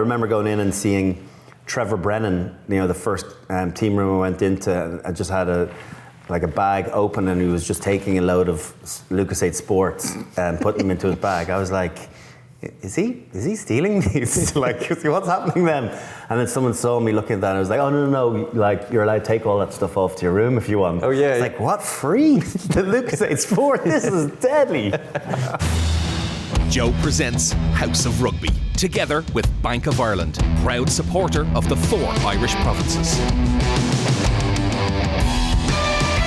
remember going in and seeing Trevor Brennan, the first team room I went into. I just had a bag open, and he was just taking a load of Lucas 8 Sports and putting them into his bag. I was like, is he stealing these? What's happening then? And then someone saw me looking at that, and I was like, oh, no, you're allowed to take all that stuff off to your room if you want. Oh, yeah. It's like, what, free? The Lucas 8 Sport? This is deadly. Joe presents House of Rugby, together with Bank of Ireland, proud supporter of the 4 Irish provinces.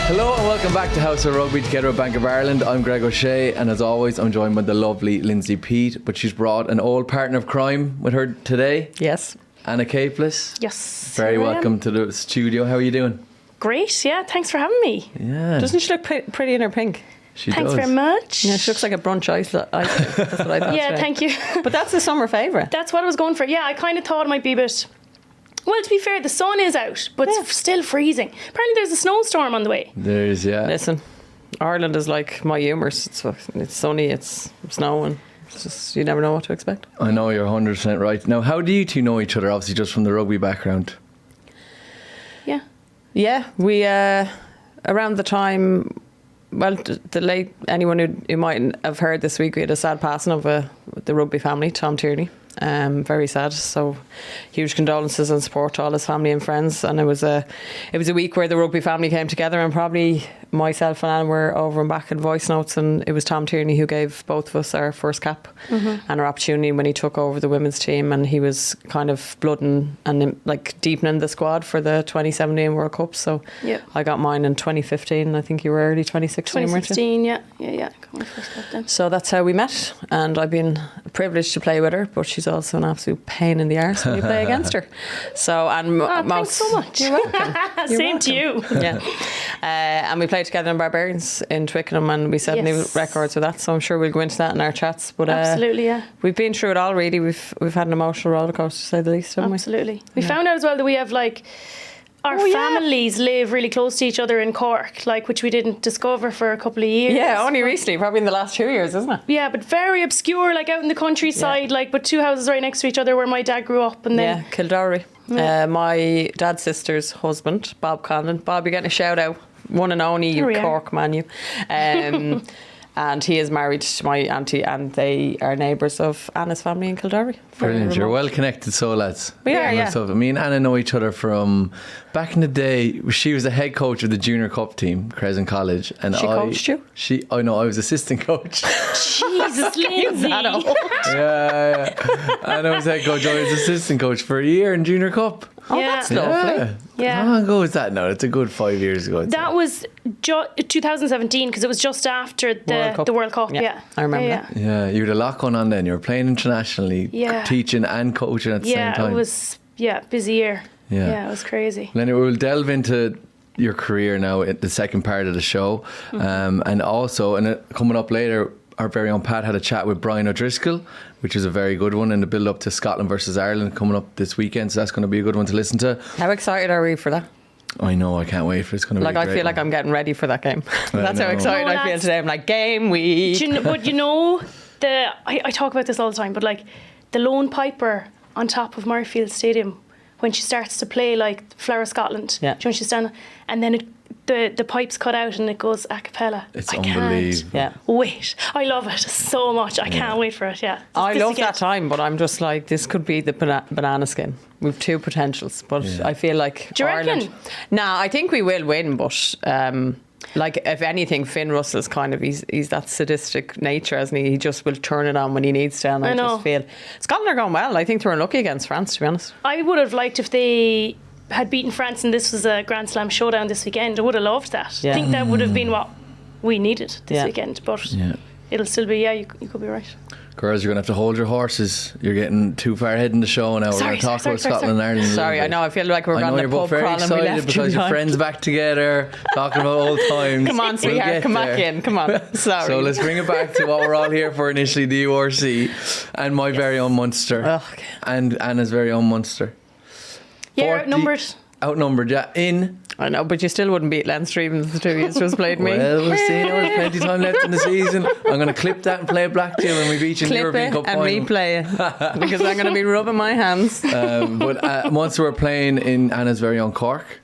Hello and welcome back to House of Rugby, together with Bank of Ireland. I'm Greg O'Shea, and as always I'm joined by the lovely Lindsay Peat, but she's brought an old partner of crime with her today. Yes. Anna Caplice. Yes. Very welcome to the studio. How are you doing? Great, yeah, thanks for having me. Yeah. Doesn't she look pretty in her pink? She Thanks does. very much. Yeah, she looks like a brunch ice. That's what I thought. Yeah, today. thank you. But that's a summer favourite. That's what I was going for. Yeah, I kind of thought it might be a bit... Well, to be fair, the sun is out, but it's still freezing. Apparently there's a snowstorm on the way. There is, yeah. Listen, Ireland is like my humours. It's sunny, it's snowing. It's just, you never know what to expect. I know, you're 100% right. Now, how do you two know each other, obviously just from the rugby background? Yeah. Yeah, we, around the time... Well, the late anyone who might have heard this week, we had a sad passing of the rugby family, Tom Tierney. Very sad. So, huge condolences and support to all his family and friends. And it was a week where the rugby family came together, and probably myself and Anne were over and back in voice notes. And it was Tom Tierney who gave both of us our first cap and our opportunity when he took over the women's team. And he was kind of blooding and like deepening the squad for the 2017 World Cup. So I got mine in 2015. I think you were early 2016. 2016, yeah. Got my first cap then. So that's how we met, and I've been privileged to play with her, but she's also an absolute pain in the arse when you play against her. So, and thanks so much. You're welcome. Same to you. Yeah. And we played together in Barbarians in Twickenham, and we set new records with that. So I'm sure we'll go into that in our chats. But absolutely, yeah. We've been through it all. Really, we've had an emotional rollercoaster, to say the least, haven't we? Absolutely. We found out as well that we have our families live really close to each other in Cork, which we didn't discover for a couple of years. Yeah, only recently, probably in the last 2 years, isn't it? Yeah, but very obscure, out in the countryside, but 2 houses right next to each other where my dad grew up. And then Kildare. My dad's sister's husband, Bob Conlon. Bob, you're getting a shout out. One and only, you Cork man, you. And he is married to my auntie, and they are neighbours of Anna's family in Kildare. Brilliant. You're well connected, so lads. We are, yeah. So, me and Anna know each other from back in the day. She was the head coach of the Junior Cup team, Crescent College. And she coached you? I know, I was assistant coach. Jesus, Lindsay. Yeah. And I was head coach. I was assistant coach for a year in Junior Cup. Oh, that's lovely. Yeah. How long ago was that now? It's a good 5 years ago. That was 2017, because it was just after the World Cup. Yeah. I remember that. Yeah, you had a lot going on then. You were playing internationally, teaching and coaching at the same time. Yeah, it was busy year. Yeah, it was crazy. Then we'll delve into your career now at the second part of the show. And also, coming up later, our very own Pat had a chat with Brian O'Driscoll, which is a very good one in the build up to Scotland versus Ireland coming up this weekend. So that's going to be a good one to listen to. How excited are we for that? I know, I can't wait for it. It's going to be a great I feel like I'm getting ready for that game. That's how excited I feel today. I'm like, game week. I talk about this all the time, but the lone piper on top of Murrayfield Stadium, when she starts to play Flower of Scotland, she's done, and then the pipes cut out and it goes a cappella. It's unbelievable. Can't wait. I love it so much. I can't wait for it. Yeah, I love that time, but I'm just like, this could be the banana skin. We've 2 potentials, but I feel like do you Ireland. reckon? Nah, I think we will win, but if anything, Finn Russell's kind of he's that sadistic nature, hasn't he? He just will turn it on when he needs to, and I just feel Scotland are going well. I think they were unlucky against France, to be honest. I would have liked if they had beaten France and this was a Grand Slam showdown this weekend. I would have loved that. I think that would have been what we needed this weekend, but it'll still be, you could be right. Girls, you're going to have to hold your horses. You're getting too far ahead in the show now. We're going to talk about Scotland and Ireland. Sorry, I know. I feel like we're on the pub crawl and we left. I know you're both very excited because your friends back together, talking about old times. Come on, sweetheart, come back in. Come on. Sorry. So let's bring it back to what we're all here for initially, the URC and my very own Munster. And Anna's very own Munster. Yeah, outnumbered. outnumbered you in. I know, but you still wouldn't beat Leinster even if the two of you just played me. Well, we'll see. There's plenty of time left in the season. I'm going to clip that and play it back to you when we reach in the European Cup and final. replay it because I'm going to be rubbing my hands. But Munster were playing in Anna's very own Cork,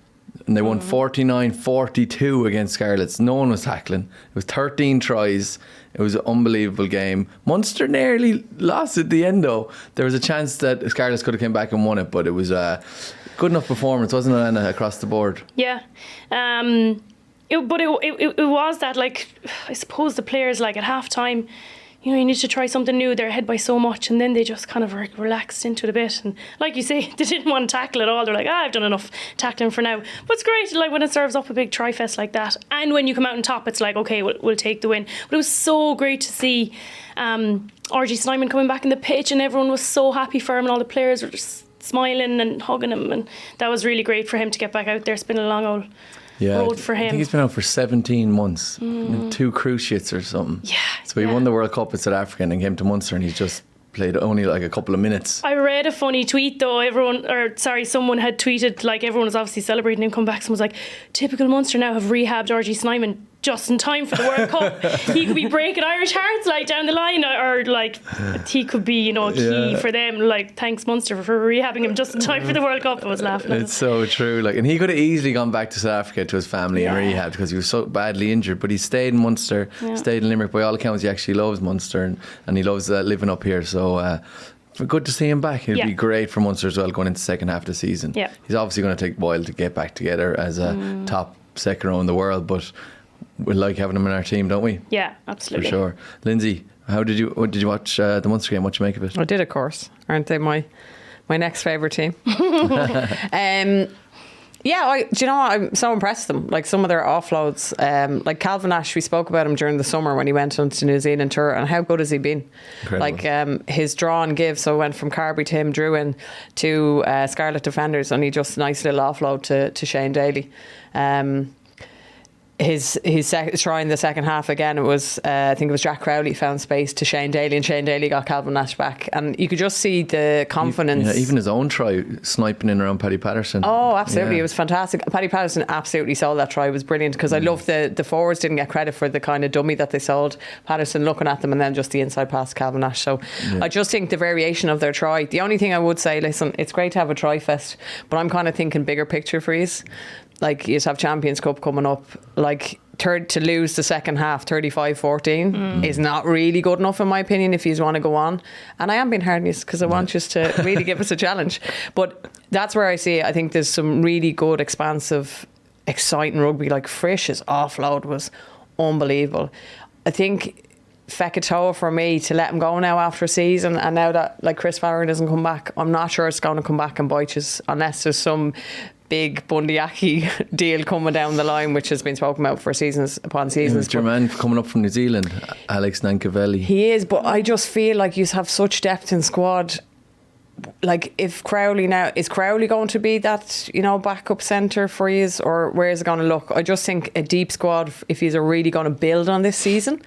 and they won 49-42 against Scarlets. No one was tackling. It was 13 tries. It was an unbelievable game. Munster nearly lost at the end, though. There was a chance that Scarlets could have come back and won it, but it was a good enough performance, wasn't it, Anna, across the board? Yeah. It was that, like, I suppose the players, like, at half time, you need to try something new. They're ahead by so much, and then they just kind of relaxed into it a bit. And like you say, they didn't want to tackle at all. They're like, I've done enough tackling for now. But it's great, like, when it serves up a big tri-fest like that. And when you come out on top, it's like, okay, we'll take the win. But it was so great to see R.G. Snyman coming back in the pitch, and everyone was so happy for him, and all the players were just smiling and hugging him, and that was really great for him to get back out there. It's been a long old road for him. I think he's been out for 17 months, 2 cruciates or something. Yeah. So he won the World Cup with South Africa and then came to Munster, and he's just played only like a couple of minutes. I read a funny tweet though. Someone had tweeted, like, everyone was obviously celebrating him come back. Someone was like, typical Munster now have rehabbed R.G. Snyman just in time for the World Cup. He could be breaking Irish hearts, like, down the line, or like he could be, a key for them. Like, thanks Munster for rehabbing him just in time for the World Cup. I was laughing at It's so true. Like, and he could have easily gone back to South Africa to his family and rehabbed because he was so badly injured. But he stayed in Munster, stayed in Limerick. By all accounts, he actually loves Munster and he loves living up here. So. Good to see him back. It'll be great for Munster as well going into the second half of the season. Yeah. He's obviously going to take a while to get back together as a top second row in the world, but we like having him in our team, don't we? Yeah, absolutely. For sure. Lindsay, what did you watch the Munster game? What did you make of it? I did, of course. Aren't they my next favourite team? Yeah, do you know what? I'm so impressed with them. Like, some of their offloads, like Calvin Nash, we spoke about him during the summer when he went on to New Zealand tour, and how good has he been? Incredible. Like, his draw and give, so went from Carby to him, drew in to Scarlet defenders, and he just nice little offload to Shane Daly. His try in the second half again, it was I think it was Jack Crowley found space to Shane Daly, and Shane Daly got Calvin Nash back, and you could just see the confidence. Even his own try, sniping in around Paddy Patterson. Oh, absolutely, it was fantastic. Paddy Patterson absolutely sold that try. It was brilliant, because I love the forwards didn't get credit for the kind of dummy that they sold. Patterson looking at them, and then just the inside pass to Calvin Nash. So I just think the variation of their try. The only thing I would say, listen, it's great to have a try fest, but I'm kind of thinking bigger picture for you. Like, you have Champions Cup coming up. Like, to lose the second half 35-14 is not really good enough, in my opinion, if you want to go on. And I am being hard on you because I want you to really give us a challenge. But that's where I see it. I think there's some really good, expansive, exciting rugby. Like, Frisch's offload was unbelievable. I think Fekitoa, for me, to let him go now after a season, and now that, like, Chris Farron doesn't come back, I'm not sure it's going to come back and bite us unless there's some big Bundyaki deal coming down the line, which has been spoken about for seasons upon seasons. Is your man coming up from New Zealand, Alex Nankavelli? He is, but I just feel like you have such depth in squad. Like, if Crowley now, is Crowley going to be that, backup centre for you, or where is it going to look? I just think a deep squad, if he's really going to build on this season,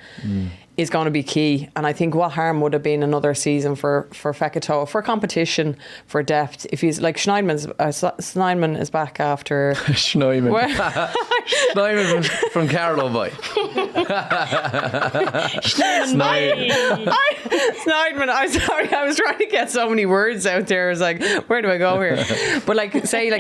is going to be key. And I think what harm would have been another season for Fekitoa, for competition, for depth. If he's like Snyman is back after Snyman from Carlow boy. Snyman, I'm sorry, I was trying to get so many words out there. I was like, where do I go here? But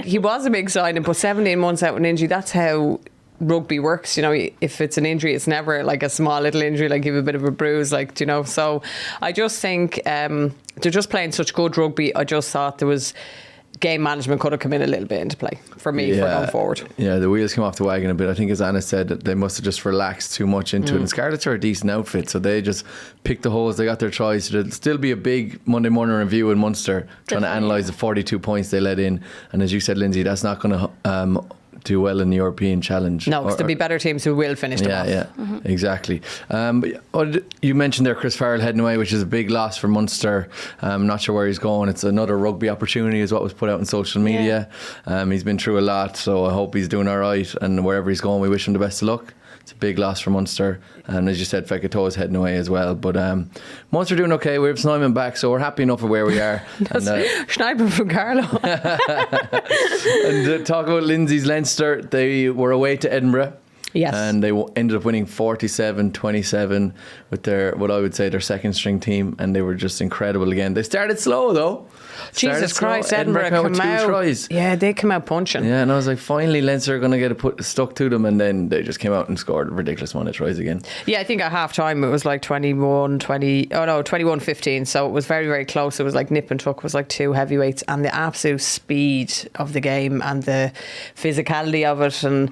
he was a big signing, but 17 months out with an injury, that's how rugby works. If it's an injury, it's never like a small little injury, like you have a bit of a bruise, so I just think they're just playing such good rugby. I just thought there was game management could have come in a little bit into play for me for going forward. Yeah, the wheels came off the wagon a bit. I think, as Anna said, that they must have just relaxed too much into it. And Scarlets are a decent outfit, so they just picked the holes, they got their tries. There'll still be a big Monday morning review in Munster trying to analyse the 42 points they let in, and as you said, Lindsay, that's not going to do well in the European Challenge. No, because there'll be better teams who will finish them off. Yeah, exactly. But you mentioned there Chris Farrell heading away, which is a big loss for Munster. I'm not sure where he's going. It's another rugby opportunity, is what was put out on social media. He's been through a lot, so I hope he's doing all right, and wherever he's going, we wish him the best of luck. it's a big loss for Munster. And as you said, Feketoa is heading away as well. But Munster doing okay. We have Snyman back, so we're happy enough with where we are. Schneider from Carlo. And talk about Lindsay's Leinster. They were away to Edinburgh. Yes. And they ended up winning 47-27 with what I would say their second string team, and they were just incredible again. They started slow though. Jesus Christ, Edinburgh came out with 2 tries. Yeah, they came out punching. Yeah, and I was like, finally Leinster are going to get stuck to them, and then they just came out and scored a ridiculous amount of tries again. Yeah, I think at half time it was like 21-15, so it was very, very close. It was like nip and tuck. It was like 2 heavyweights, and the absolute speed of the game and the physicality of it, and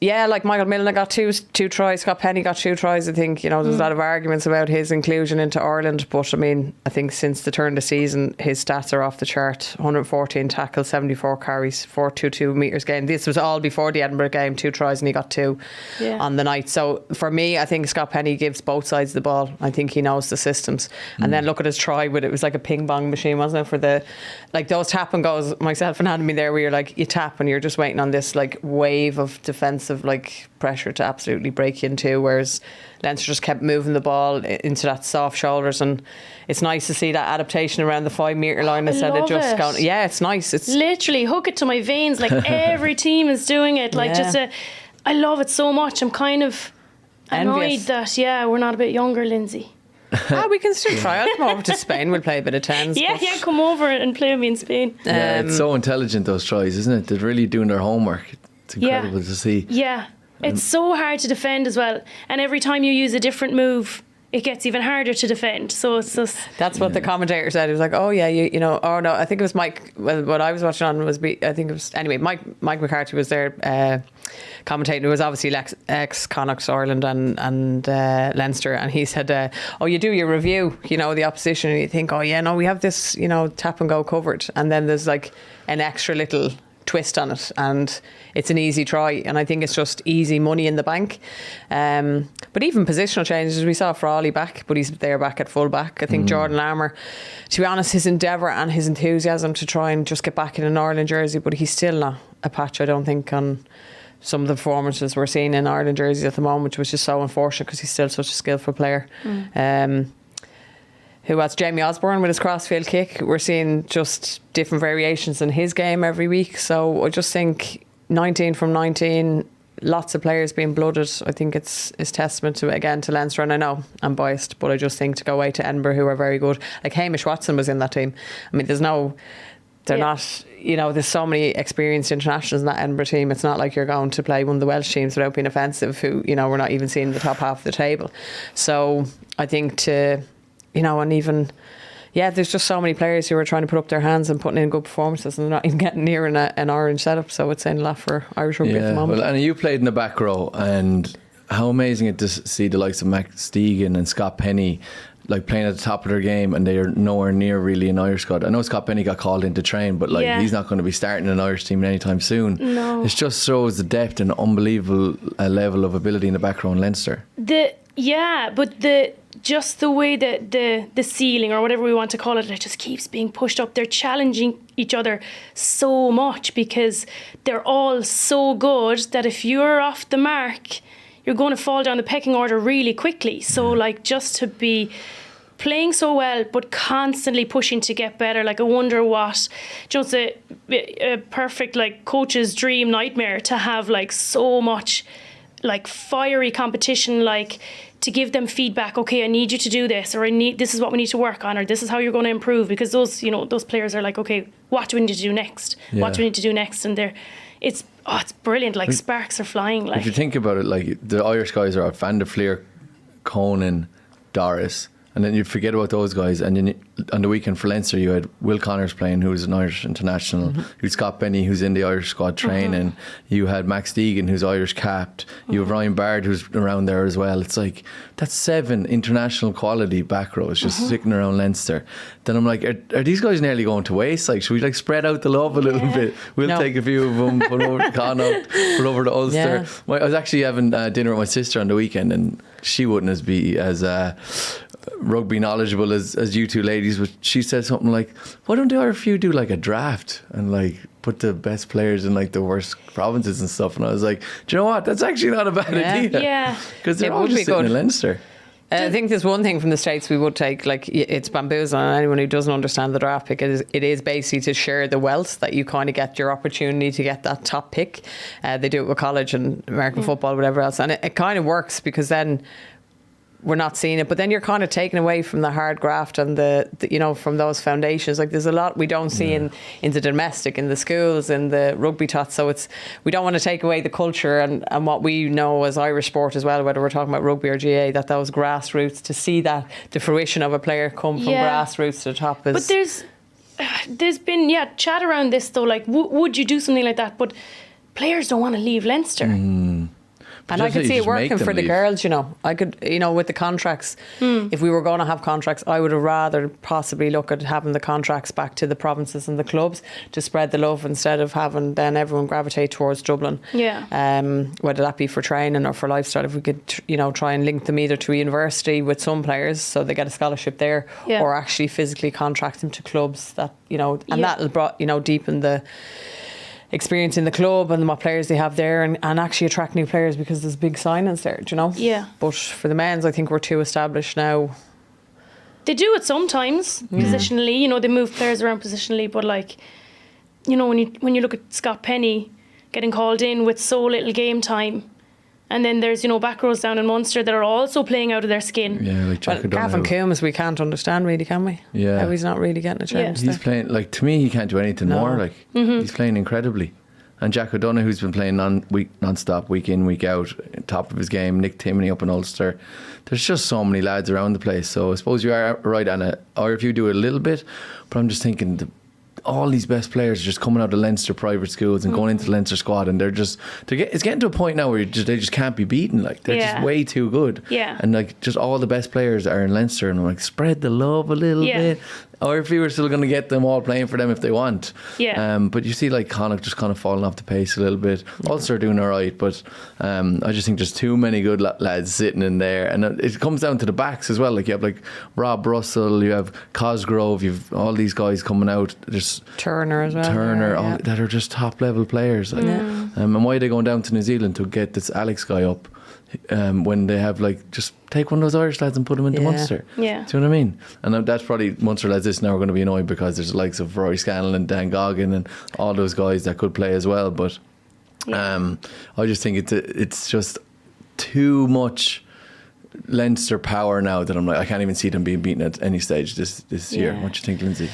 yeah, like Michael Milner got two tries, Scott Penny got 2 tries. I think, there's a lot of arguments about his inclusion into Ireland, but I mean, I think since the turn of the season, his stats are off the chart. 114 tackles, 74 carries, 422 metres gained. This was all before the Edinburgh game, 2 tries, and he got 2 on the night. So for me, I think Scott Penny gives both sides of the ball. I think he knows the systems. And then look at his try with it was like a ping pong machine, wasn't it? For those tap and goes, myself and Anthony there, where you're like, you tap and you're just waiting on this like wave of defensive like pressure to absolutely break you into, whereas Leinster just kept moving the ball into that soft shoulders, and it's nice to see that adaptation around the 5 metre line instead of just going. Yeah, it's nice. It's literally hook it to my veins. Like every team is doing it. Like I love it so much. I'm kind of annoyed that we're not a bit younger, Lindsay. We can still try. I'll come over to Spain. We'll play a bit of tens. Yeah, come over and play with me in Spain. Yeah, it's so intelligent, those tries, isn't it? They're really doing their homework. It's incredible to see. Yeah, it's so hard to defend as well. And every time you use a different move, it gets even harder to defend. So it's just... That's what the commentator said. He was like, oh yeah, you know, oh no, I think it was Mike, well, what I was watching on was, I think it was, anyway, Mike McCarthy was there commentating. It was obviously ex-Connacht, Ireland and Leinster, and he said, oh, you do your review, you know, the opposition, and you think, oh yeah, no, we have this, you know, tap and go covered. And then there's like an extra little twist on it, and it's an easy try, and I think it's just easy money in the bank. But even positional changes, we saw Frawley back, but he's there back at full back. I think Jordan Larmour, to be honest, his endeavour and his enthusiasm to try and just get back in an Ireland jersey, but he's still not a patch, I don't think, on some of the performances we're seeing in Ireland jerseys at the moment, which is so unfortunate because he's still such a skillful player. Who else? Jamie Osborne with his crossfield kick. We're seeing just different variations in his game every week. So I just think 19 from 19, lots of players being blooded. I think it's testament to Leinster. And I know I'm biased, but I just think to go away to Edinburgh, who are very good. Like Hamish Watson was in that team. I mean, they're not, you know, there's so many experienced internationals in that Edinburgh team. It's not like you're going to play one of the Welsh teams without being offensive, who, you know, we're not even seeing the top half of the table. So I think you know, and even, there's just so many players who are trying to put up their hands and putting in good performances, and they're not even getting near an orange setup. So it's saying a lot for Irish rugby at the moment. Well, and you played in the back row, and how amazing it is to see the likes of Max Stegan and Scott Penny like playing at the top of their game, and they are nowhere near really an Irish squad. I know Scott Penny got called in to train, but he's not going to be starting an Irish team anytime soon. No. It just shows the depth and unbelievable level of ability in the back row in Leinster. Just the way that the ceiling, or whatever we want to call it just keeps being pushed up. They're challenging each other so much because they're all so good that if you're off the mark, you're going to fall down the pecking order really quickly. So like, just to be playing so well but constantly pushing to get better, like I wonder what just a perfect like coach's dream nightmare to have like so much like fiery competition, like to give them feedback. Okay, I need you to do this, or this is what we need to work on, or this is how you're going to improve, because those players are like, okay, what do we need to do next? What do we need to do next? And it's brilliant. Like sparks are flying. Like, if you think about it, like the Irish guys are out Van der Fleer, Conan, Doris, and then you forget about those guys, and then on the weekend for Leinster you had Will Connors playing, who's an Irish international, you had Scott Benny, who's in the Irish squad training, you had Max Deegan, who's Irish capped, you have Ryan Baird, who's around there as well. It's like, that's 7 international quality back rows just sticking around Leinster. Then I'm like, are these guys nearly going to waste? Like, should we like spread out the love a little bit? We'll take a few of them, put over to Connacht, put over to Ulster. I was actually having dinner with my sister on the weekend, and she wouldn't be as rugby knowledgeable as you two ladies, but she said something like, why don't the RFU do like a draft and like put the best players in like the worst provinces and stuff? And I was like, do you know what? That's actually not a bad idea. Yeah. Because they're all just sitting in Leinster. I think there's one thing from the States we would take, like it's bamboozling on anyone who doesn't understand the draft pick. It is basically to share the wealth that you kind of get your opportunity to get that top pick. They do it with college and American football, whatever else. And it kind of works because then we're not seeing it, but then you're kind of taken away from the hard graft and the from those foundations. Like there's a lot we don't see in the domestic, in the schools, in the rugby tots. So we don't want to take away the culture and what we know as Irish sport as well, whether we're talking about rugby or GA, that those grassroots, to see that the fruition of a player come from grassroots to the top is. But there's been chat around this though, like would you do something like that? But players don't want to leave Leinster. And I could see it working for the girls, I could, with the contracts, if we were going to have contracts, I would have rather possibly look at having the contracts back to the provinces and the clubs to spread the love instead of having then everyone gravitate towards Dublin. Yeah. Whether that be for training or for lifestyle, if we could, try and link them either to a university with some players so they get a scholarship there, or actually physically contract them to clubs that, and that'll deepen the experience in the club and what players they have there, and actually attract new players because there's big signings there, Yeah. But for the men's, I think we're too established now. They do it sometimes, positionally, they move players around positionally, but like, when you look at Scott Penny getting called in with so little game time, and then there's, back rows down in Munster that are also playing out of their skin. Yeah, like Jack O'Donoghue. Gavin Coombs, we can't understand really, can we? Yeah. How he's not really getting a chance. He's playing, like, to me, he can't do anything more. Like, he's playing incredibly. And Jack O'Donoghue, who's been playing non-stop, week in, week out, top of his game. Nick Timoney up in Ulster. There's just so many lads around the place. So I suppose you are right, Anna. Or if you do a little bit, but I'm just thinking all these best players are just coming out of Leinster private schools and going into the Leinster squad, and it's getting to a point now where they just can't be beaten. Like they're just way too good. Yeah. And like just all the best players are in Leinster, and I'm like, spread the love a little bit. Or if you were still going to get them all playing for them if they want. Yeah. But you see like Connacht just kind of falling off the pace a little bit. Ulster are doing all right, but I just think there's too many good lads sitting in there. And it comes down to the backs as well. Like you have like Rob Russell, you have Cosgrove, you've all these guys coming out. There's Turner as well. That are just top level players. Like, and why are they going down to New Zealand to get this Alex guy up? When they have like just take one of those Irish lads and put them into Munster. Yeah. Do you know what I mean? And that's probably Munster lads this now are going to be annoyed because there's the likes of Rory Scannell and Dan Goggin and all those guys that could play as well. But I just think it's just too much Leinster power now that I'm like, I can't even see them being beaten at any stage this year. What do you think, Lindsay?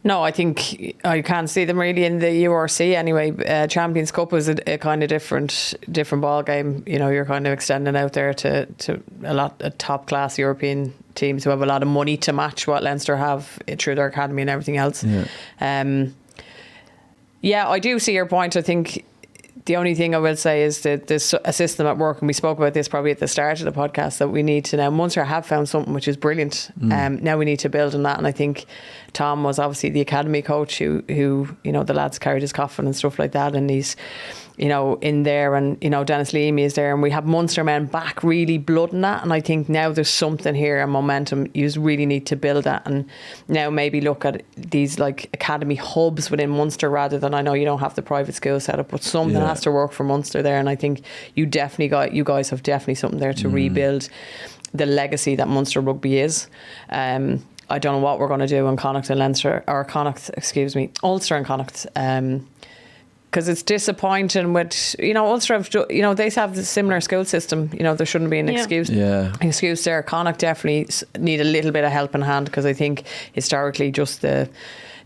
No, I think I can't see them really in the URC anyway. Champions Cup was a kind of different ball game. You're kind of extending out there to a top class European teams who have a lot of money to match what Leinster have through their academy and everything else. Yeah, I do see your point. I think the only thing I will say is that there's a system at work, and we spoke about this probably at the start of the podcast, that we need to now. Munster have found something which is brilliant. Now we need to build on that, and I think Tom was obviously the academy coach who the lads carried his coffin and stuff like that, and he's in there, and Dennis Leamy is there, and we have Munster men back really blooding that, and I think now there's something here, and momentum. You really need to build that, and now maybe look at these like academy hubs within Munster rather than, I know you don't have the private school set up, but something has to work for Munster there, and I think you guys have definitely something there to rebuild the legacy that Munster rugby is. I don't know what we're going to do in Connacht and Ulster and Connacht. Because it's disappointing with, Ulster have, they have the similar school system. There shouldn't be an excuse there. Connacht definitely need a little bit of help in hand, because I think historically just the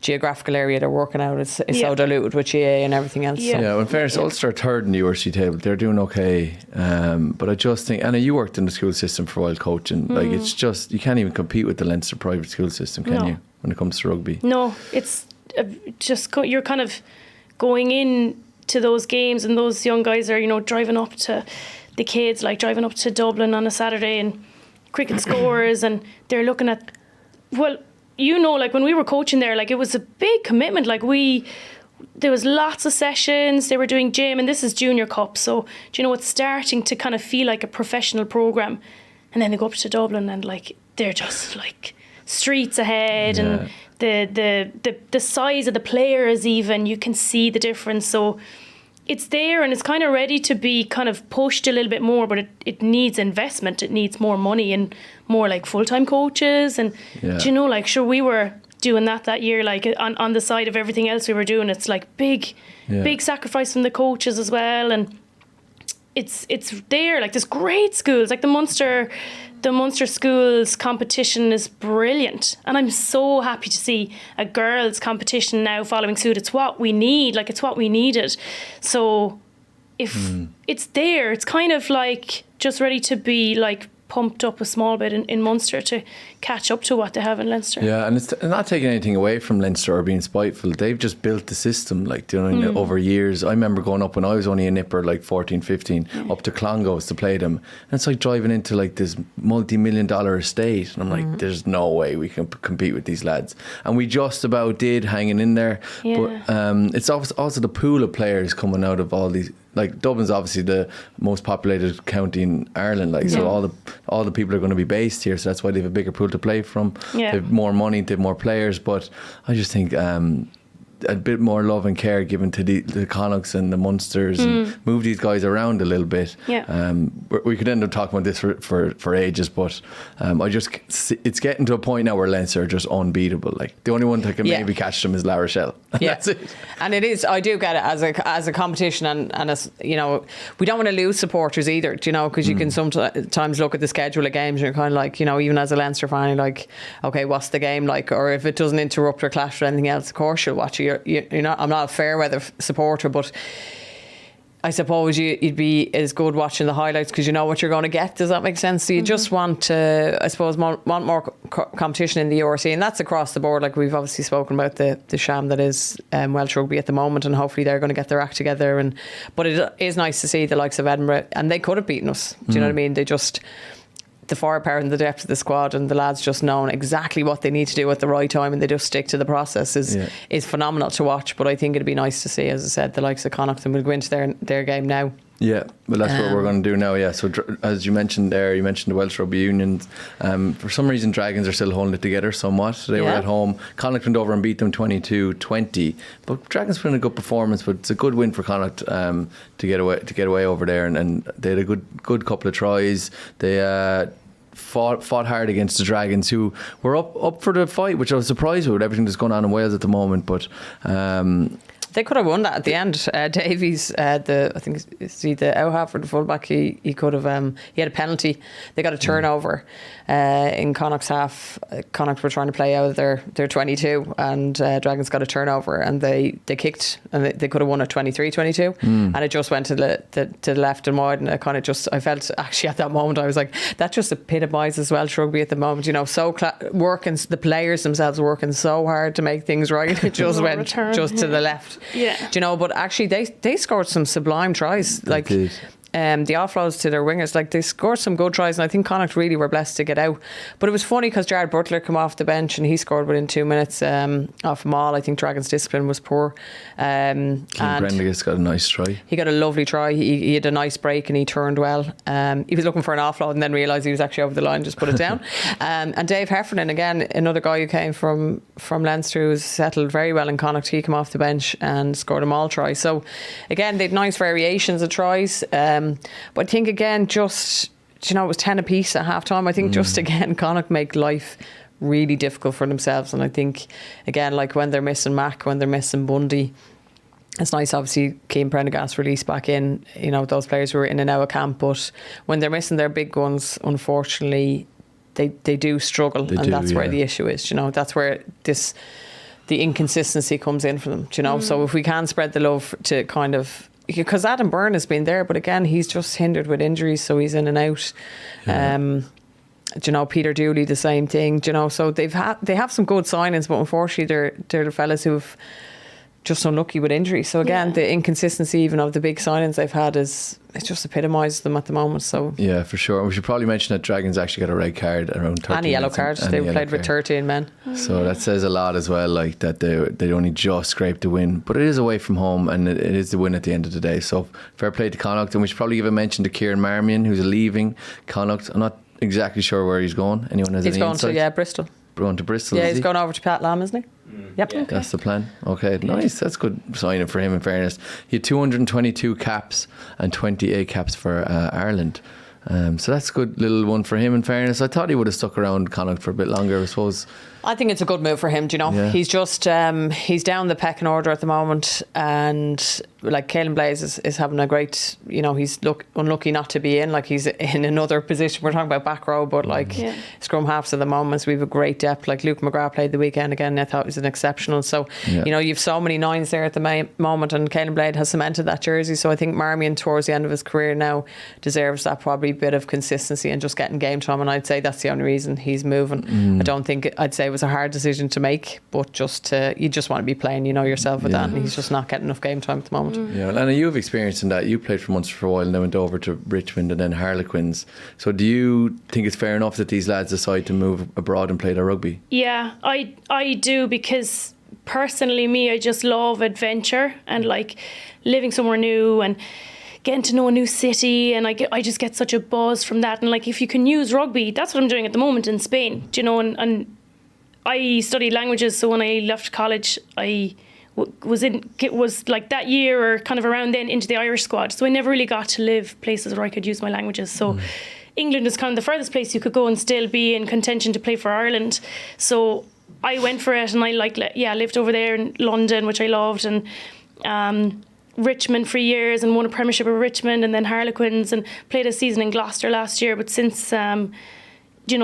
geographical area they're working out is so diluted with GA and everything else. Yeah, in fairness, Ulster are third in the URC table. They're doing okay. But I just think, Anna, you worked in the school system for a while coaching. Like, it's just, you can't even compete with the Leinster private school system, can you, when it comes to rugby? No, it's just, you're kind of going in to those games, and those young guys are, driving up to the kids, like driving up to Dublin on a Saturday and cricket scores, and they're looking at, well, like when we were coaching there, like it was a big commitment. Like there was lots of sessions, they were doing gym, and this is junior cup, so it's starting to kind of feel like a professional program. And then they go up to Dublin, and like they're just like streets ahead, and the size of the players, even you can see the difference. So it's there, and it's kind of ready to be kind of pushed a little bit more, but it needs investment. It needs more money and more like full-time coaches. And do you know, like, sure, we were doing that year, like on the side of everything else we were doing. It's like big sacrifice from the coaches as well. And it's there, like there's great schools, like the Munster schools competition is brilliant, and I'm so happy to see a girls competition now following suit. It's what we need, like it's what we needed. So if it's there, it's kind of like just ready to be like pumped up a small bit in Munster to catch up to what they have in Leinster. Yeah, and it's not taking anything away from Leinster or being spiteful. They've just built the system, like, you know, over years. I remember going up when I was only a nipper, like 14, 15, up to Clongowes to play them. And it's like driving into like this multi-million-dollar estate. And I'm like, there's no way we can compete with these lads. And we just about did, hanging in there. Yeah. But it's also the pool of players coming out of all these. Like Dublin's obviously the most populated county in Ireland, like so all the people are going to be based here, so that's why they have a bigger pool to play from. They have more money, they have more players, but I just think a bit more love and care given to the Connachts and the Munsters and move these guys around a little bit. We could end up talking about this for ages, but it's getting to a point now where Leinster are just unbeatable. Like the only one that can maybe catch them is La Rochelle. That's it. And it is, I do get it as a competition, and as you know, we don't want to lose supporters either, you know, because you can sometimes look at the schedule of games and you're kind of like, you know, even as a Leinster fan, you're like, okay, what's the game like? Or if it doesn't interrupt or clash with anything else, of course you'll watch it. You're not, I'm not a fair weather supporter, but I suppose you'd be as good watching the highlights because you know what you're going to get. Does that make sense? So you just want to, I suppose, want more competition in the URC, and that's across the board. Like we've obviously spoken about the sham that is Welsh Rugby at the moment, and hopefully they're going to get their act together. But it is nice to see the likes of Edinburgh, and they could have beaten us. Do you know what I mean? They just, the firepower and the depth of the squad, and the lads just knowing exactly what they need to do at the right time, and they just stick to the process is phenomenal to watch. But I think it'd be nice to see, as I said, the likes of Connacht, and we'll go into their game now. Yeah, well, that's what we're going to do now. Yeah, so as you mentioned there, you mentioned the Welsh Rugby Union. For some reason, Dragons are still holding it together somewhat. They were at home. Connacht went over and beat them 22-20. But Dragons put in a good performance. But it's a good win for Connacht to get away over there, and they had a good couple of tries. They fought hard against the Dragons, who were up for the fight, which I was surprised with everything that's going on in Wales at the moment. But they could have won that at the end. Davies, I think the O'Halford, the fullback, he could have. He had a penalty. They got a turnover in Connacht's half. Connacht were trying to play out of their 22, and Dragons got a turnover, and they kicked, and they could have won at 23-22, and it just went to the left and wide, and I felt actually at that moment I was like, that just epitomises Welsh Rugby at the moment. You know, working, the players themselves working so hard to make things right. It just went just to the left. Yeah. Do you know, but actually they scored some sublime tries. Like the offloads to their wingers, like they scored some good tries, and I think Connacht really were blessed to get out. But it was funny because Jared Butler came off the bench and he scored within 2 minutes off Maul. I think Dragons' discipline was poor. And Brendagus got a nice try. He got a lovely try. He had a nice break and he turned well. He was looking for an offload and then realised he was actually over the line, just put it down. And Dave Heffernan, again, another guy who came from Leinster, who's settled very well in Connacht. He came off the bench and scored a Maul try. So again, they had nice variations of tries. But I think again, just, you know, it was 10 apiece at half time. I think just again, Connacht make life really difficult for themselves. And I think again, like when they're missing Mac, when they're missing Bundy, it's nice obviously Cian Prendergast released back in, you know, those players who were in and out of camp, but when they're missing their big guns, unfortunately they do struggle, that's where the issue is. You know, that's where the inconsistency comes in for them, you know. So if we can spread the love to kind of, because Adam Byrne has been there, but again, he's just hindered with injuries, so he's in and out. You know, Peter Dooley, the same thing. You know, so they have some good signings, but unfortunately, they're the fellas who've just unlucky with injuries. So again, the inconsistency even of the big signings they've had it just epitomises them at the moment. So yeah, for sure. We should probably mention that Dragons actually got a red card around 13 and a yellow card. They played with 13 men. So that says a lot as well, like that they only just scraped the win, but it is away from home and it is the win at the end of the day. So fair play to Connacht, and we should probably give a mention to Kieran Marmion, who's leaving Connacht. I'm not exactly sure where he's going? Anyone has He's any going insight? to Bristol. Going to Bristol, Yeah, is he's he? going over to Pat Lam, isn't he? Yep. Yeah. That's the plan. Okay, nice. That's good signing for him, in fairness. He had 222 caps and 28 caps for Ireland. So that's a good little one for him, in fairness. I thought he would have stuck around Connacht for a bit longer, I suppose. I think it's a good move for him, do you know? Yeah. He's just, he's down the pecking order at the moment, and like Caelan Blaze is having a great, you know, he's unlucky not to be in, like he's in another position. We're talking about back row, but like scrum halves at the moment, so we have a great depth. Like Luke McGrath played the weekend again, I thought he was an exceptional. So, you know, you've so many nines there at the moment, and Caelan Blade has cemented that jersey. So I think Marmion, towards the end of his career now, deserves that probably bit of consistency and just getting game time, and I'd say that's the only reason he's moving. I don't think, I'd say it was a hard decision to make, but just you just want to be playing, you know yourself with that, and he's just not getting enough game time at the moment. Yeah, and you have experience in that. You played for Munster for a while and then went over to Richmond and then Harlequins. So do you think it's fair enough that these lads decide to move abroad and play their rugby? Yeah, I do, because personally, me, I just love adventure and like living somewhere new and getting to know a new city, and I just get such a buzz from that. And like, if you can use rugby, that's what I'm doing at the moment in Spain, do you know, and I studied languages, so when I left college, I was like that year or kind of around then into the Irish squad, so I never really got to live places where I could use my languages. So England is kind of the furthest place you could go and still be in contention to play for Ireland. So I went for it, and I lived over there in London, which I loved, and Richmond for years, and won a premiership with Richmond, and then Harlequins, and played a season in Gloucester last year. But since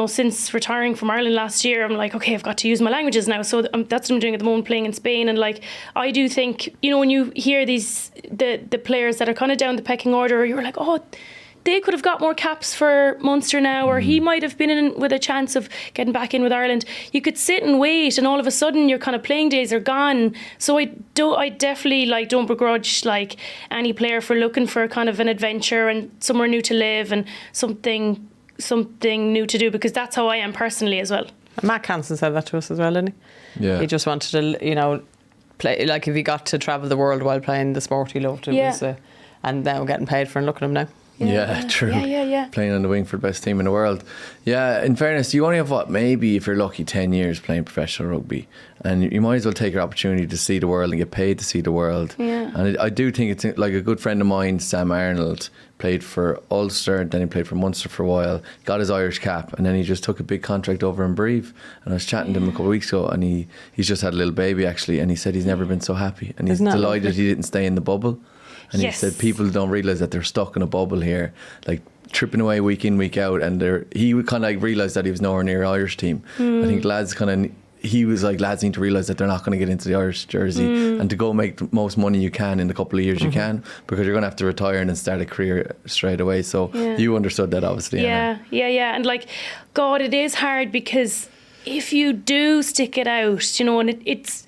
since retiring from Ireland last year, I'm like, okay, I've got to use my languages now. So that's what I'm doing at the moment, playing in Spain. And like, I do think, you know, when you hear the players that are kind of down the pecking order, you're like, oh, they could have got more caps for Munster now, or he might have been in with a chance of getting back in with Ireland. You could sit and wait, and all of a sudden your kind of playing days are gone. So I definitely like don't begrudge like any player for looking for kind of an adventure and somewhere new to live and something new to do, because that's how I am personally as well. Matt Hansen said that to us as well, didn't he? Yeah. He just wanted to, you know, play, like if he got to travel the world while playing the sport he loved, it was, and now getting paid for it, and look at him now. Yeah, true. Yeah. Playing on the wing for the best team in the world. Yeah, in fairness, you only have maybe if you're lucky 10 years playing professional rugby, and you might as well take your opportunity to see the world and get paid to see the world. Yeah. And I do think it's like a good friend of mine, Sam Arnold, played for Ulster, then he played for Munster for a while, got his Irish cap, and then he just took a big contract over in Brive. And I was chatting to him a couple of weeks ago, and he's just had a little baby actually, and he said he's never been so happy, and he's delighted he didn't stay in the bubble. And he said people don't realise that they're stuck in a bubble here, like tripping away week in, week out, and he would kind of like realise that he was nowhere near Irish team. I think lads he was like, lads need to realise that they're not going to get into the Irish jersey and to go make the most money you can in the couple of years you can, because you're going to have to retire and then start a career straight away. So you understood that, obviously. Yeah. And like, God, it is hard, because if you do stick it out, you know, and it's,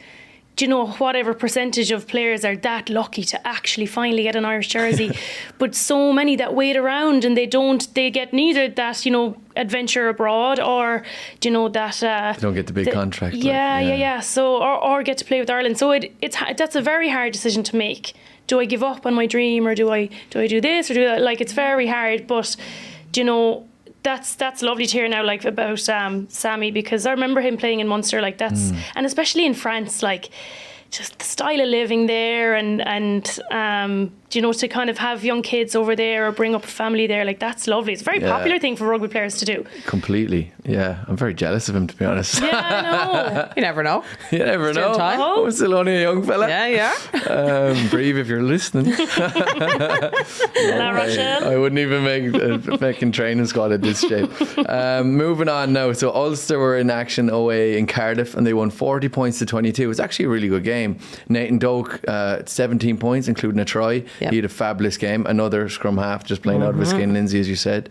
do you know, whatever percentage of players are that lucky to actually finally get an Irish jersey, but so many that wait around and they get neither that, you know, adventure abroad, or, do you know, that they don't get the big contract. So or get to play with Ireland. So that's a very hard decision to make. Do I give up on my dream, or do I do this or do that? Like, it's very hard, but, do you know, that's lovely to hear now, like, about Sammy, because I remember him playing in Munster, like, that's and especially in France, like, just the style of living there, and you know, to kind of have young kids over there or bring up a family there, like, that's lovely. It's a very popular thing for rugby players to do. Completely. Yeah, I'm very jealous of him, to be honest. Yeah, I know. You never know. You never Still know. time. I'm still only a young fella. Yeah. Breve, if you're listening. La Rochelle. I wouldn't even make a fucking training squad at this shape. Moving on now. So Ulster were in action away in Cardiff, and they won 40 points to 22. It was actually a really good game. Nathan Doak, 17 points, including a try. Yep. He had a fabulous game. Another scrum half, just playing out of his skin, Lindsay, as you said.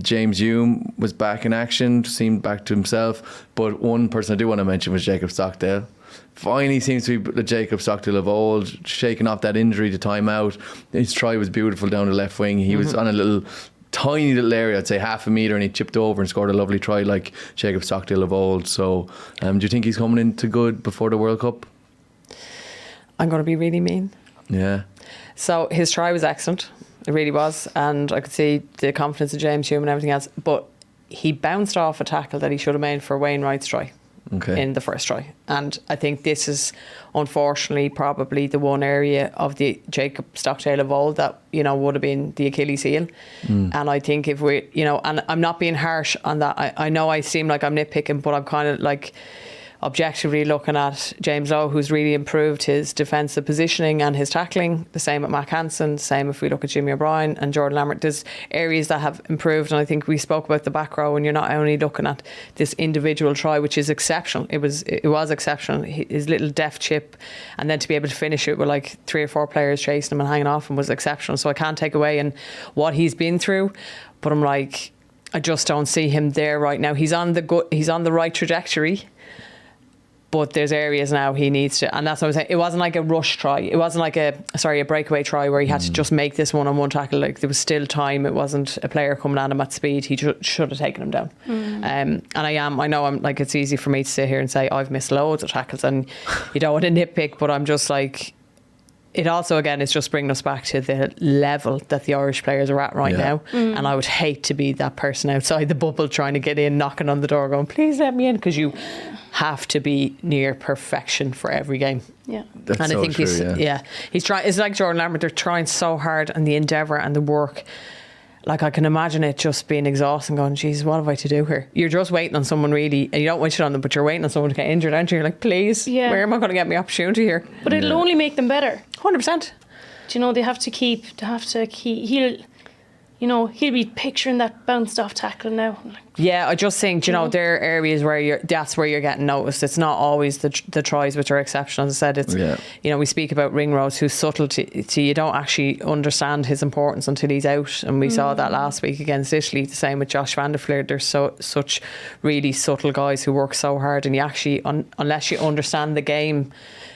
James Hume was back in action, seemed back to himself. But one person I do want to mention was Jacob Stockdale. Finally seems to be the Jacob Stockdale of old, shaking off that injury to time out. His try was beautiful down the left wing. He was on a tiny little area, I'd say half a metre, and he chipped over and scored a lovely try like Jacob Stockdale of old. So do you think he's coming into good before the World Cup? I'm going to be really mean. Yeah. So his try was excellent. it really was. And I could see the confidence of James Hume and everything else. But he bounced off a tackle that he should have made for Wainwright's try. In the first try. And I think this is unfortunately probably the one area of the Jacob Stockdale of old that, you know, would have been the Achilles heel. And I think if we, you know, and I'm not being harsh on that. I know I seem like I'm nitpicking, but I'm kind of like objectively looking at James Lowe, who's really improved his defensive positioning and his tackling. The same at Mac Hansen, same if we look at Jimmy O'Brien and Jordan Lambert. There's areas that have improved, and I think we spoke about the back row, and you're not only looking at this individual try, which is exceptional. It was exceptional. His little deft chip, and then to be able to finish it with like 3 or 4 players chasing him and hanging off him was exceptional. So I can't take away in what he's been through, but I'm like, I just don't see him there right now. He's on the right trajectory. But there's areas now he needs to, and that's what I'm saying. It wasn't like a rush try. It wasn't like a breakaway try where he had to just make this one-on-one tackle. Like, there was still time. It wasn't a player coming at him at speed. He should have taken him down. And I know I'm like, it's easy for me to sit here and say I've missed loads of tackles, and you don't want to nitpick, but I'm just like, it also, again, is just bringing us back to the level that the Irish players are at right now. And I would hate to be that person outside the bubble trying to get in, knocking on the door going, please let me in, because you have to be near perfection for every game. Yeah. That's and so I think true, he's trying. It's like Jordan Lambert, they're trying so hard, and the endeavour and the work. Like, I can imagine it just being exhausting, going, Jesus, what have I to do here? You're just waiting on someone, really, and you don't wish it on them, but you're waiting on someone to get injured, aren't you? You're like, please, where am I going to get my opportunity here? But it'll only make them better. 100%. Do you know, he'll be picturing that bounced off tackle now. Yeah, I just think, you know, there are areas where that's where you're getting noticed. It's not always the tries which are exceptional. As I said, it's, you know, we speak about Ringrose, whose subtlety, you don't actually understand his importance until he's out. And we saw that last week against Italy. The same with Josh van der Flier. There's such really subtle guys who work so hard, and you actually, unless you understand the game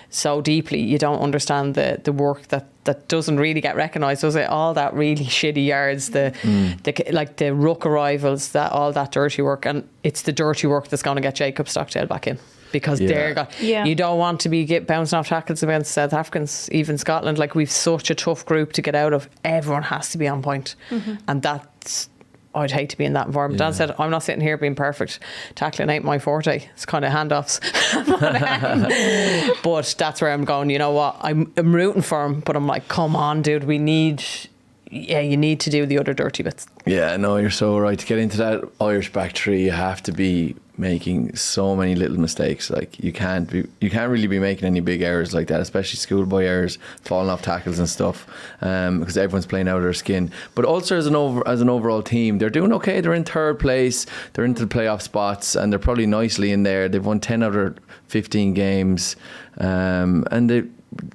so deeply, you don't understand the work that doesn't really get recognised, does it? All that really shitty yards, the ruck arrivals, all that dirty work, and it's the dirty work that's going to get Jacob Stockdale back in, because you don't want to be bouncing off tackles against South Africans, even Scotland. Like, we've such a tough group to get out of. Everyone has to be on point, and that's. I'd hate to be in that environment. Dan said, I'm not sitting here being perfect. Tackling ain't my forte. It's kind of handoffs. But that's where I'm going, you know what? I'm rooting for him, but I'm like, come on, dude, you need to do the other dirty bits. Yeah, no, you're so right. To get into that Irish back three, you have to be making so many little mistakes. Like, you can't really be making any big errors like that, especially schoolboy errors, falling off tackles and stuff, because everyone's playing out of their skin. But Ulster as an overall team, they're doing okay. They're in 3rd place. They're into the playoff spots, and they're probably nicely in there. They've won 10 out of 15 games, and they.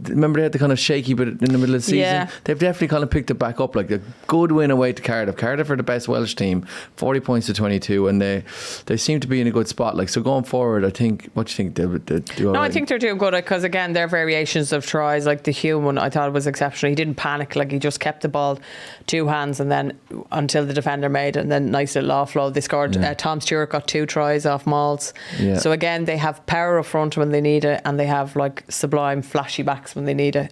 Remember, they had the kind of shaky bit in the middle of the season. Yeah. They've definitely kind of picked it back up. Like, a good win away to Cardiff. Cardiff are the best Welsh team, 40 points to 22, and they seem to be in a good spot. Like, so going forward, I think, what do you think they'll do? All right? I think they're doing good, because again, their variations of tries, like the Hume one, I thought was exceptional. He didn't panic. Like, he just kept the ball 2 hands, and then until the defender made, and then nice little offload. They scored. Tom Stewart got 2 tries off mauls. So again, they have power up front when they need it, and they have like sublime flashy backs when they need it.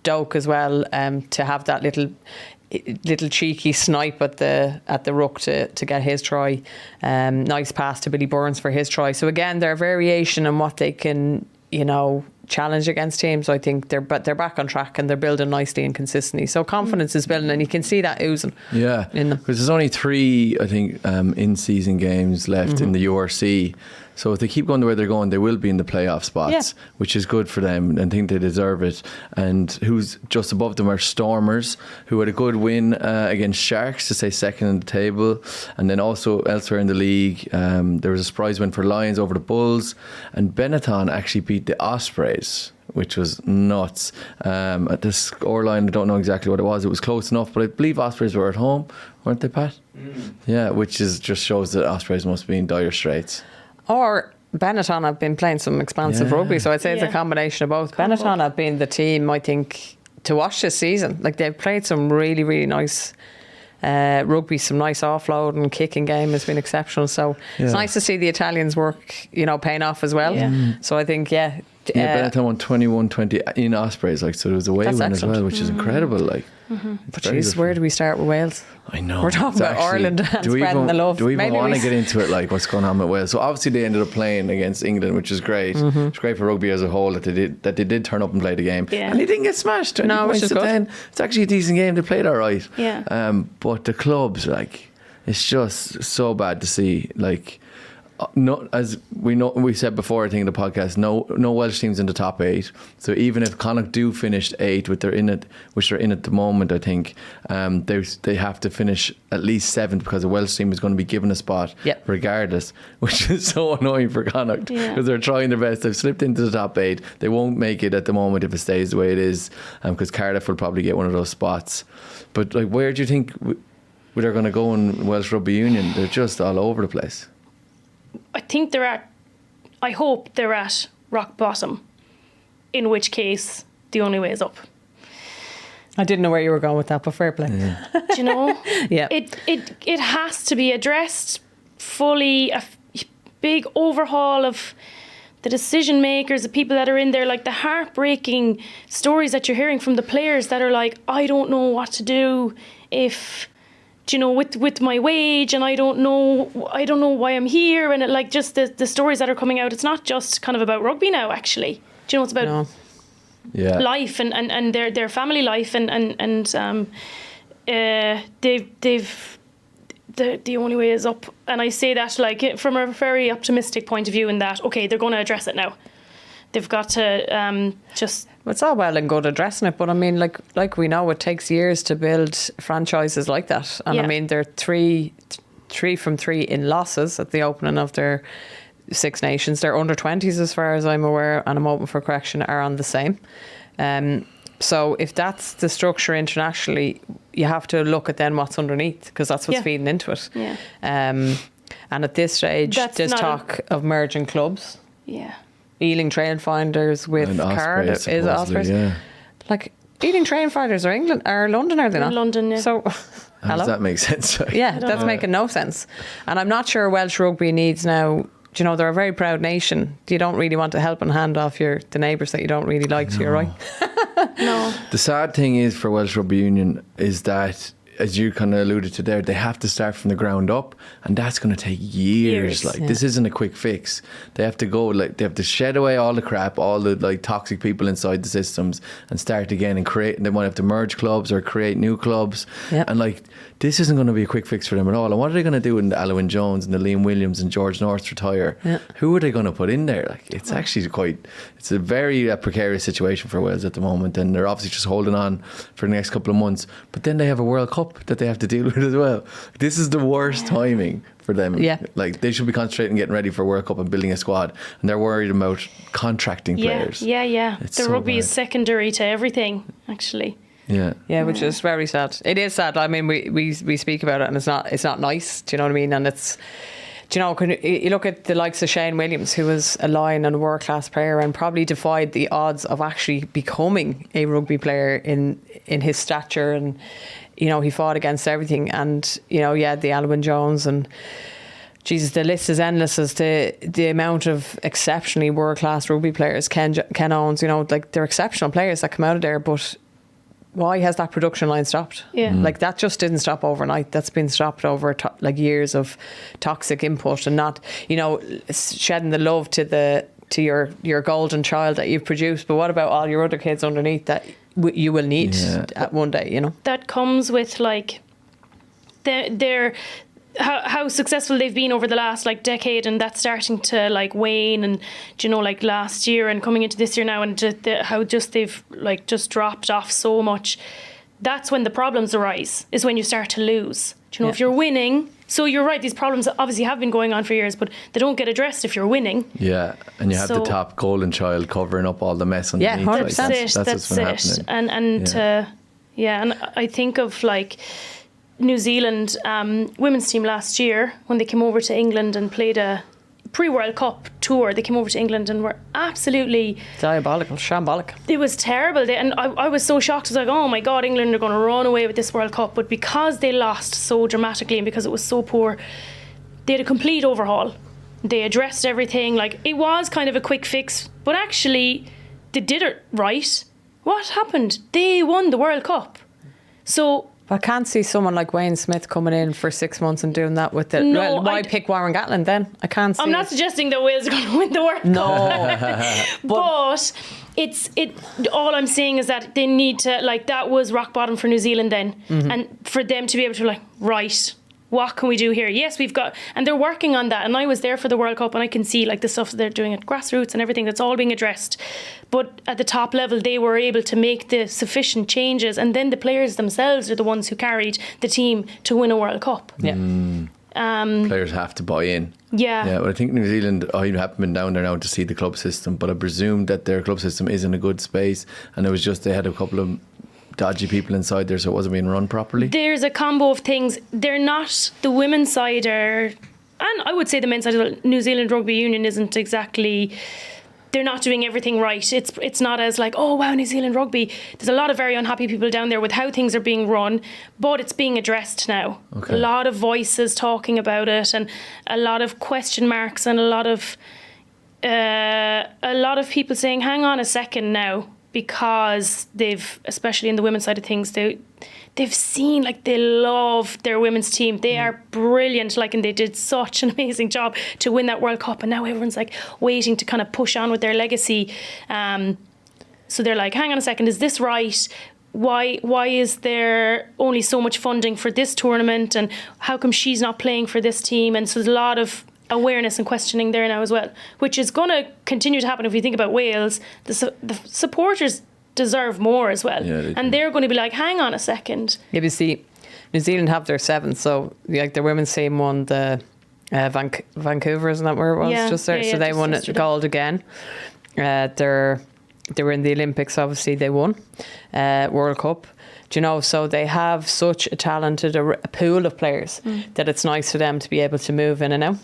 Doak as well, to have that little cheeky snipe at the ruck to get his try. Nice pass to Billy Burns for his try. So again, their variation and what they can, you know, challenge against teams, I think they're back on track, and they're building nicely and consistently. So confidence is building, and you can see that oozing. Yeah, in them. Because there's only 3, I think, in-season games left in the URC. So if they keep going the way they're going, they will be in the playoff spots, which is good for them, and I think they deserve it. And who's just above them are Stormers, who had a good win against Sharks to stay second in the table. And then also elsewhere in the league, there was a surprise win for Lions over the Bulls, and Benetton actually beat the Ospreys, which was nuts. At the scoreline, I don't know exactly what it was. It was close enough, but I believe Ospreys were at home, weren't they, Pat? Yeah, which just shows that Ospreys must be in dire straits. Or Benetton have been playing some expansive rugby, so I'd say it's a combination of both. Benetton have been the team, I think, to watch this season. Like, they've played some really, really nice rugby, some nice offload, and kicking game has been exceptional. So it's nice to see the Italians' work, you know, paying off as well. So I think, Yeah, Benetton won 21-20 in Ospreys, like, so there was a away win as well, which is incredible. Like, but jeez, where do we start with Wales? I know. We're talking about Ireland and spreading the love. Do we even Maybe want to get into it, like what's going on with Wales? So obviously they ended up playing against England, which is great. It's great for rugby as a whole that they did turn up and play the game, and they didn't get smashed. No, which is good. 10. It's actually a decent game. They played all right. Yeah. But the clubs, like, it's just so bad to see, like. No, as we said before, I think in the podcast, no Welsh teams in the top 8. So even if Connacht do finish 8, which they're in at the moment, I think they have to finish at least 7th because the Welsh team is going to be given a spot regardless, which is so annoying for Connacht because they're trying their best. They've slipped into the top 8. They won't make it at the moment if it stays the way it is, because Cardiff will probably get one of those spots. But like, where do you think they're going to go in Welsh Rugby Union? They're just all over the place. I think I hope they're at rock bottom, in which case the only way is up. I didn't know where you were going with that, but fair play. Yeah. Do you know? Yeah. It has to be addressed fully, a big overhaul of the decision makers, the people that are in there, like the heartbreaking stories that you're hearing from the players that are like, I don't know what to do if... Do you know, with my wage, and I don't know why I'm here, and like just the stories that are coming out. It's not just kind of about rugby now, actually. Do you know, it's about life and their family life, and the only way is up. And I say that like from a very optimistic point of view, in that they're going to address it now. They've got to just... Well, it's all well and good addressing it, but I mean, like we know, it takes years to build franchises like that. And I mean, they're three from 3 in losses at the opening of their Six Nations. Their under-20s, as far as I'm aware, and I'm open for correction, are on the same. So if that's the structure internationally, you have to look at then what's underneath, because that's what's feeding into it. Yeah. And at this stage, there's talk of merging clubs. Yeah. Ealing Trailfinders with Cardiff is Ospreys. Yeah. Like, Ealing Trailfinders are England or London, are they not? London, yeah. So, how does that make sense? Yeah, that's making no sense. And I'm not sure Welsh rugby needs now. You know, they're a very proud nation. You don't really want to help and hand off the neighbours that you don't really like to your right. No. The sad thing is for Welsh Rugby Union is that, as you kind of alluded to there, they have to start from the ground up, and that's going to take years. Like, this isn't a quick fix. They have to go, like, they have to shed away all the crap, all the like toxic people inside the systems, and start again and create. And they might have to merge clubs or create new clubs. Yep. And like, this isn't going to be a quick fix for them at all. And what are they going to do when the Alwyn Jones and the Liam Williams and George North retire? Yeah. Who are they going to put in there? Like, it's actually it's a very precarious situation for Wales at the moment, and they're obviously just holding on for the next couple of months. But then they have a World Cup that they have to deal with as well. This is the worst timing for them. Yeah. Like, they should be concentrating getting ready for World Cup and building a squad, and they're worried about contracting players. Yeah. It's the so rugby bad. is secondary to everything, actually. Yeah, which is very sad. It is sad. I mean, we speak about it, and it's not nice. Do you know what I mean? And it's, do you know, you look at the likes of Shane Williams, who was a Lion and a world class player, and probably defied the odds of actually becoming a rugby player in his stature, and you know, he fought against everything. And you know, the Alwyn Jones, and Jesus, the list is endless as to the amount of exceptionally world class rugby players. Ken Owens, you know, like, they're exceptional players that come out of there, but why has that production line stopped? Yeah. Like, that just didn't stop overnight. That's been stopped over like years of toxic input, and not, you know, shedding the love to your golden child that you've produced. But what about all your other kids underneath that you will need at one day, you know? That comes with, like, their how successful they've been over the last like decade, and that's starting to like wane, and you know, like last year and coming into this year now, and how they've like just dropped off so much. That's when the problems arise, is when you start to lose. Do you know, if you're winning, so you're right, these problems obviously have been going on for years, but they don't get addressed if you're winning. Yeah, and you have the top golden child covering up all the mess underneath. Yeah, 100%. That's it. And I think of like New Zealand women's team last year, when they came over to England and played a pre-World Cup tour. They came over to England and were absolutely diabolical, shambolic. It was terrible. And I was so shocked. I was like, oh my God, England are going to run away with this World Cup. But because they lost so dramatically and because it was so poor, they had a complete overhaul. They addressed everything. Like, it was kind of a quick fix, but actually they did it right. What happened? They won the World Cup. So I can't see someone like Wayne Smith coming in for 6 months and doing that with it. No, Well, why pick Warren Gatland then? I can't see I'm not it. suggesting that Wales are going to win the World Cup. No. But all I'm saying is that they need to, like, that was rock bottom for New Zealand then. And for them to be able to, like, right, what can we do here? Yes, we've got, and they're working on that. And I was there for the World Cup, and I can see, like, the stuff that they're doing at grassroots and everything, that's all being addressed. But at the top level, they were able to make the sufficient changes, and then the players themselves are the ones who carried the team to win a World Cup. Yeah. Players have to buy in. Yeah. But I think New Zealand, I haven't been down there now to see the club system, but I presume that their club system is in a good space, and it was just they had a couple of dodgy people inside there, so it wasn't being run properly. There's a combo of things. They're not, the women's side are, and I would say the men's side of the New Zealand Rugby Union isn't exactly, they're not doing everything right. It's not as like, oh wow, New Zealand Rugby. There's a lot of very unhappy people down there with how things are being run, but it's being addressed now. Okay. A lot of voices talking about it, and a lot of question marks, and a lot of people saying, hang on a second now, because they've, especially in the women's side of things, they've seen, like, they love their women's team. They are brilliant, like, and they did such an amazing job to win that World Cup, and now everyone's like waiting to kind of push on with their legacy. So they're like, hang on a second, is this right? Why is there only so much funding for this tournament, and how come she's not playing for this team? And so there's a lot of awareness and questioning there now as well, which is going to continue to happen. If you think about Wales, the supporters deserve more as well, and they're going to be like, hang on a second. Yeah, but see, New Zealand have their 7th, so like the women's team won the Vancouver, isn't that where it was? Yeah, just there, so they won it gold again. They were in the Olympics, obviously they won World Cup. Do you know, so they have such a talented a pool of players that it's nice for them to be able to move in and out.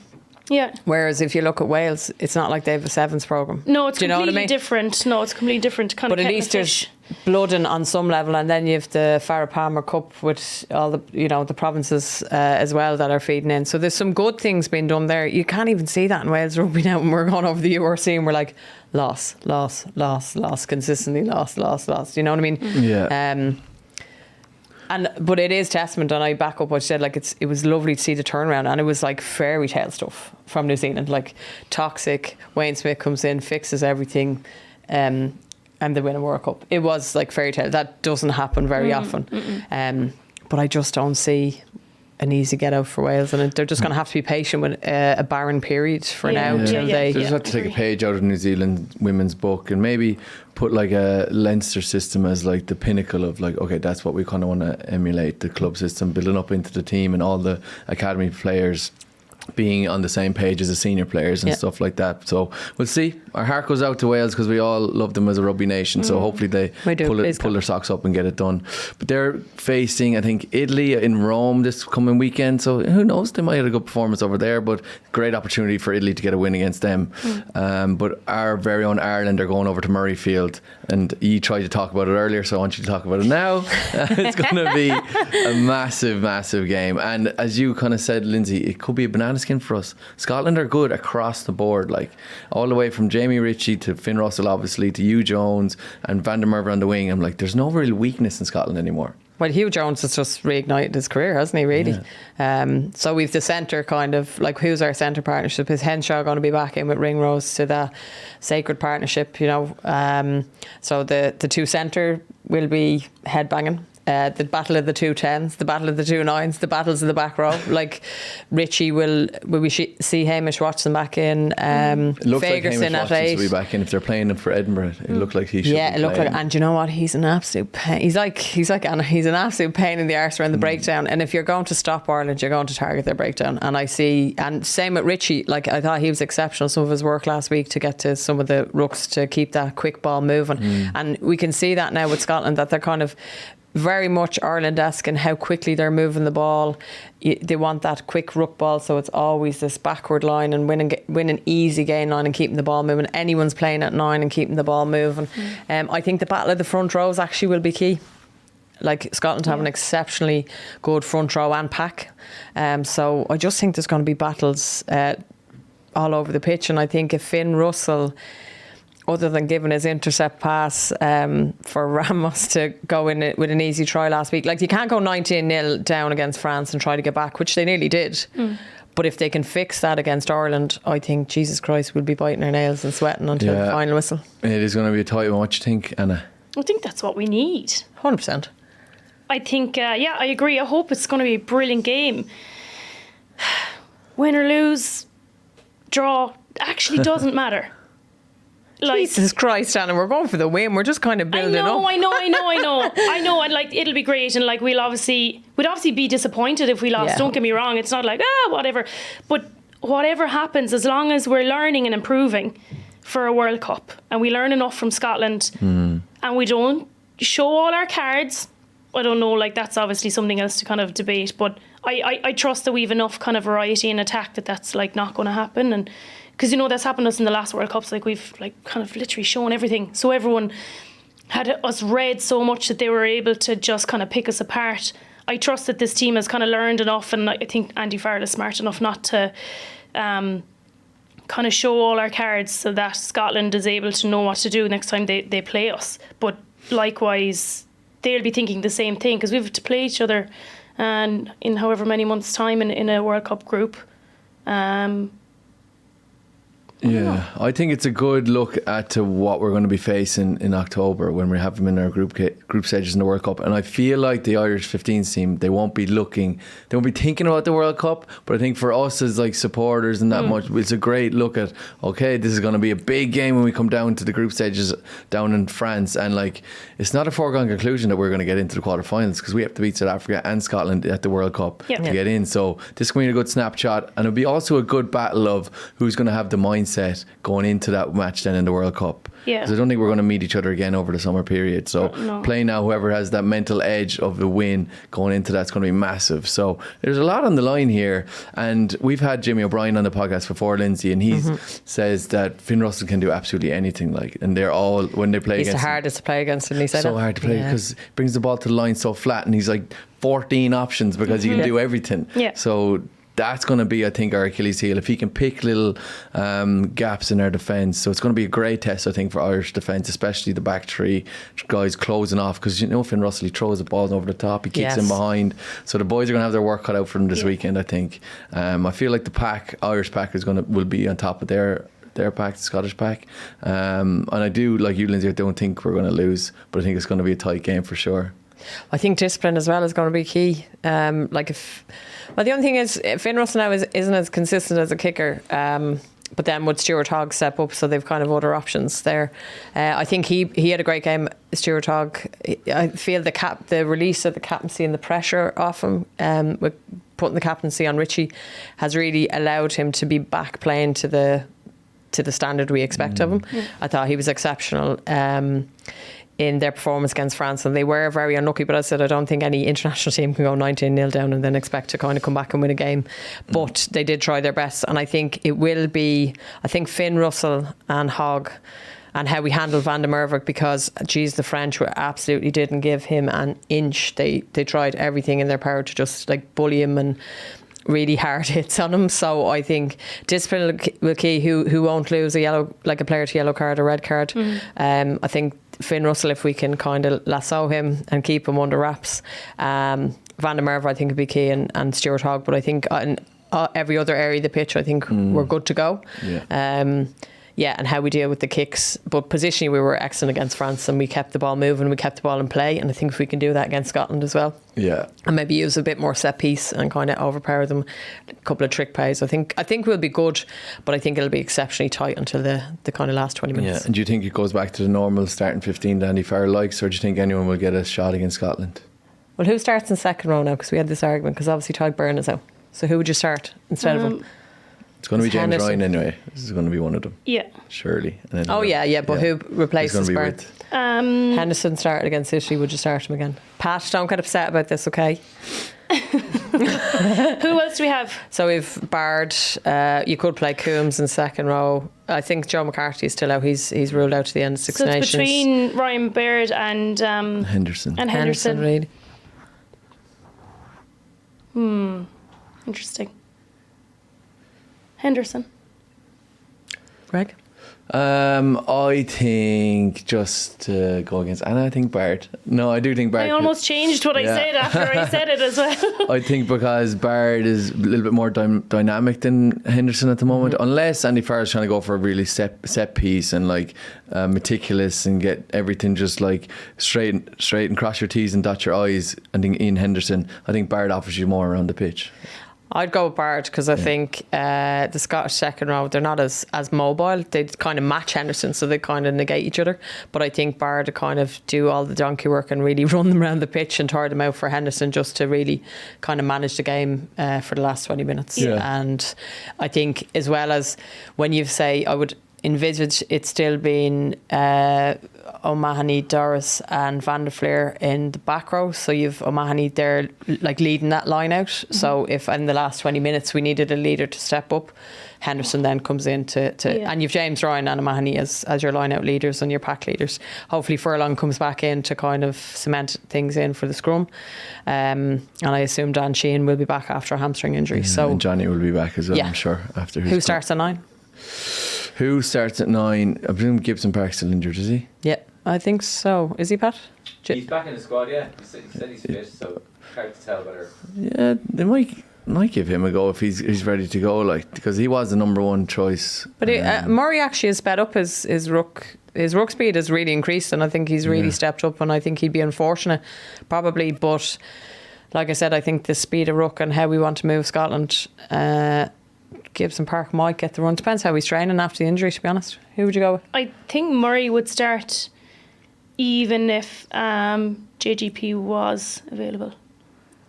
Yeah. Whereas if you look at Wales, it's not like they have a 7s programme. No, it's Do you know completely what I mean? different. No, it's completely different. Kind But of at least there's blooding on some level, and then you have the Farrah Palmer Cup with all the the provinces as well that are feeding in. So there's some good things being done there. You can't even see that in Wales rugby now. When we're going over the URC and we're like, loss, consistently loss. You know what I mean? Yeah. But it is testament, and I back up what you said. Like, it was lovely to see the turnaround, and it was like fairy tale stuff from New Zealand. Like, toxic. Wayne Smith comes in, fixes everything, and they win a World Cup. It was like fairy tale. That doesn't happen very often. But I just don't see an easy get out for Wales, and they're just going to have to be patient with a barren period for now till they. They just have to take a page out of New Zealand women's book and maybe put like a Leinster system as like the pinnacle of like, okay, that's what we kind of want to emulate, the club system, building up into the team and all the academy players being on the same page as the senior players and stuff like that. So we'll see. Our heart goes out to Wales because we all love them as a rugby nation. So hopefully they pull their socks up and get it done. But they're facing, I think, Italy in Rome this coming weekend. So who knows? They might have a good performance over there. But great opportunity for Italy to get a win against them. But our very own Ireland are going over to Murrayfield, and you tried to talk about it earlier, so I want you to talk about it now. It's going to be a massive, massive game. And as you kind of said, Lindsay, it could be a banana skin for us. Scotland are good across the board, like all the way from Jamie Ritchie to Finn Russell, obviously, to Hugh Jones and Van der Merwe on the wing. I'm like, there's no real weakness in Scotland anymore. Well, Hugh Jones has just reignited his career, hasn't he, really? Yeah. So we've the centre kind of, like, who's our centre partnership? Is Henshaw going to be back in with Ringrose to the sacred partnership, So the two centre will be headbanging. The battle of the 210s, the battle of the 29s, the battles of the back row. Like, Richie will we see Hamish Watson back in? It looks Ferguson like Hamish at Watson 8 will be back in if they're playing him for Edinburgh. It looked like he should. Yeah, be it looked playing. like, and you know what? He's an absolute pain. He's an absolute pain in the arse around the breakdown. And if you're going to stop Ireland, you're going to target their breakdown. And same with Richie. Like, I thought he was exceptional. Some of his work last week to get to some of the rucks to keep that quick ball moving. And we can see that now with Scotland, that they're kind of very much Ireland-esque in how quickly they're moving the ball. They want that quick ruck ball, so it's always this backward line and winning easy gain line and keeping the ball moving. Anyone's playing at 9 and keeping the ball moving. I think the battle of the front rows actually will be key. Like, Scotland have an exceptionally good front row and pack. So I just think there's going to be battles all over the pitch. And I think if Finn Russell, other than giving his intercept pass for Ramos to go in it with an easy try last week, like you can't go 19-0 down against France and try to get back, which they nearly did. But if they can fix that against Ireland, I think, Jesus Christ, we'll be biting our nails and sweating until the final whistle. It is going to be a tight one. What do you think, Anna? I think that's what we need. 100%. I think, I agree. I hope it's going to be a brilliant game. Win or lose, draw, actually doesn't matter. Like, Jesus Christ, Anna, we're going for the win. We're just kind of building up. I know. And like, it'll be great. And like, we'd obviously be disappointed if we lost. Yeah. Don't get me wrong. It's not like, whatever. But whatever happens, as long as we're learning and improving for a World Cup, and we learn enough from Scotland, and we don't show all our cards, I don't know, like, that's obviously something else to kind of debate. But I trust that we've enough kind of variety in attack that's like not going to happen. And because, you know, that's happened to us in the last World Cups. Like, we've like kind of literally shown everything. So everyone had us read so much that they were able to just kind of pick us apart. I trust that this team has kind of learned enough, and I think Andy Farrell is smart enough not to kind of show all our cards so that Scotland is able to know what to do next time they play us. But likewise, they'll be thinking the same thing, because we have to play each other and in however many months' time in a World Cup group. Yeah, I think it's a good look at to what we're going to be facing in October when we have them in our group stages in the World Cup. And I feel like the Irish 15s team, they won't be thinking about the World Cup. But I think for us as like supporters and that much, it's a great look at, okay, this is going to be a big game when we come down to the group stages down in France. And like, it's not a foregone conclusion that we're going to get into the quarterfinals, because we have to beat South Africa and Scotland at the World Cup to get in. So this is going to be a good snapshot, and it'll be also a good battle of who's going to have the mindset going into that match then in the World Cup. Because I don't think we're going to meet each other again over the summer period. So playing now, whoever has that mental edge of the win going into that's going to be massive. So there's a lot on the line here. And we've had Jimmy O'Brien on the podcast before, Lindsay, and he says that Finn Russell can do absolutely anything. Like, and they're all, when they play he's against the hardest to play against, and he said so hard to play because he brings the ball to the line so flat, and he's like 14 options because he can do everything. So that's going to be, I think, our Achilles heel, if he can pick little gaps in our defence. So it's going to be a great test, I think, for Irish defence, especially the back three guys closing off, because, you know, Finn Russell, he throws the balls over the top, he kicks in behind. So the boys are going to have their work cut out for them this weekend, I think. I feel like the Irish pack will be on top of their pack, the Scottish pack. And I do, like you, Lindsay, I don't think we're going to lose, but I think it's going to be a tight game for sure. I think discipline as well is going to be key. The only thing is, Finn Russell now isn't as consistent as a kicker. But then would Stuart Hogg step up? So they've kind of other options there. I think he had a great game, Stuart Hogg. I feel the release of the captaincy and the pressure off him, with putting the captaincy on Richie, has really allowed him to be back playing to the standard we expect of him. I thought he was exceptional in their performance against France, and they were very unlucky. But I said, I don't think any international team can go 19-0 down and then expect to kind of come back and win a game. But they did try their best, and I think it will be, I think Finn Russell and Hogg, and how we handle Van der Merwe, because geez, the French absolutely didn't give him an inch. They tried everything in their power to just like bully him and really hard hits on him. So I think discipline will key. Who won't lose a player to yellow card or red card. I think Finn Russell, if we can kind of lasso him and keep him under wraps. Van der Merwe, I think, would be key, and Stuart Hogg. But I think in every other area of the pitch, I think we're good to go. And how we deal with the kicks. But positionally, we were excellent against France, and we kept the ball moving, we kept the ball in play, and I think if we can do that against Scotland as well. And maybe use a bit more set piece and kind of overpower them, a couple of trick plays. I think we'll be good, but I think it'll be exceptionally tight until the kind of last 20 minutes. And do you think it goes back to the normal starting 15 that Andy Farrell likes, or do you think anyone will get a shot against Scotland? Well, who starts in second row now? Because we had this argument, because obviously Tadhg Byrne is out. So who would you start instead of him? It's going to be James Ryan anyway. This is going to be one of them. Surely. And then but who replaces Byrne? Henderson started against Italy. Would you start him again? Pat, don't get upset about this, okay? Who else do we have? So we've Bard. You could play Coombs in second row. I think Joe McCarthy is still out. He's ruled out to the end of Six Nations. So it's between Ryan Baird and Henderson. Really. Interesting. Henderson. Greg? I think just to go against Anna, I think Bard. No, I do think Bard. I almost changed what I said after I said it as well. I think because Bard is a little bit more dynamic than Henderson at the moment, unless Andy Farrell's trying to go for a really set piece and like meticulous and get everything just like straight and cross your T's and dot your I's. I think Ian Henderson, I think Bard offers you more around the pitch. I'd go with Bard because I think the Scottish second row, they're not as mobile. They kind of match Henderson, so they kind of negate each other. But I think Bard to kind of do all the donkey work and really run them around the pitch and tire them out for Henderson just to really kind of manage the game for the last 20 minutes. Yeah. And I think as well as when you say, I would envisage it still being O'Mahony, Doris and Van der Fleer in the back row. So you've O'Mahony there like leading that line out. So if in the last 20 minutes we needed a leader to step up, Henderson then comes in and you've James Ryan and O'Mahony as your line out leaders and your pack leaders. Hopefully Furlong comes back in to kind of cement things in for the scrum. And I assume Dan Sheehan will be back after a hamstring injury. So and Johnny will be back as well, I'm sure. After his who starts at 9? Who starts at 9? I presume Gibson Park's still injured, is he? Yeah, I think so. Is he, Pat? He's back in the squad, yeah. He said he's fit, so hard to tell whether. Yeah, they might give him a go if he's ready to go, like, because he was the number one choice. But Murray actually has sped up his ruck. His ruck speed has really increased, and I think he's really stepped up. And I think he'd be unfortunate, probably. But like I said, I think the speed of ruck and how we want to move Scotland. Gibson Park might get the run. Depends how he's training after the injury, to be honest. Who would you go with? I think Murray would start even if JGP was available.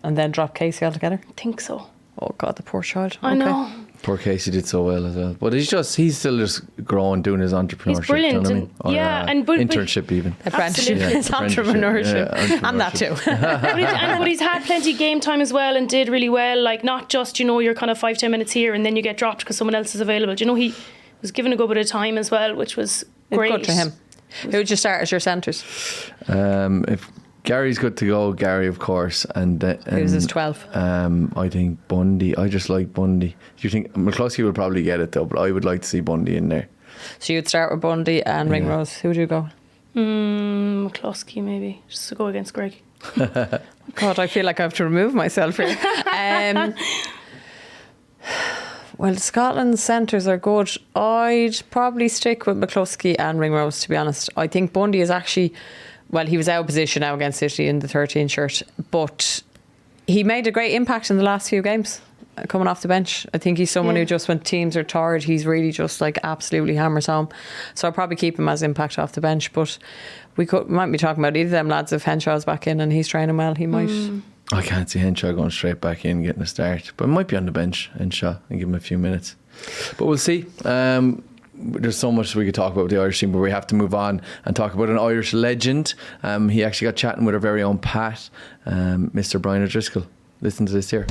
And then drop Casey altogether? I think so. Oh God, the poor child. I know. Poor Casey did so well as well. But he's still just growing, doing his entrepreneurship. He's brilliant. You know what I mean? Or, yeah, and internship even. Apprenticeship. Absolutely. It's entrepreneurship. And that too. but he's had plenty of game time as well and did really well. Like, not just, you're kind of 5-10 minutes here and then you get dropped because someone else is available. He was given a good bit of time as well, which was great. Good for him. Who would you start as your centres? If Gary's good to go, Gary, of course. And who's his 12? I think Bundy. I just like Bundy. Do you think McCluskey will probably get it though? But I would like to see Bundy in there. So you'd start with Bundy and Ringrose. Who would you go? McCluskey maybe, just to go against Greg. God, I feel like I have to remove myself here. Well, Scotland's centres are good. I'd probably stick with McCluskey and Ringrose, to be honest. I think Bundy is actually, well, he was out of position now against City in the 13 shirt, but he made a great impact in the last few games coming off the bench. I think he's someone who just, when teams are tired, he's really just like absolutely hammers home. So I'll probably keep him as impact off the bench, but we might be talking about either of them lads. If Henshaw's back in and he's training well, he might. I can't see Henshaw going straight back in, getting a start, but it might be on the bench, Henshaw, and give him a few minutes. But we'll see. There's so much we could talk about with the Irish team, but we have to move on and talk about an Irish legend. He actually got chatting with our very own Pat, Mr. Brian O'Driscoll. Listen to this here.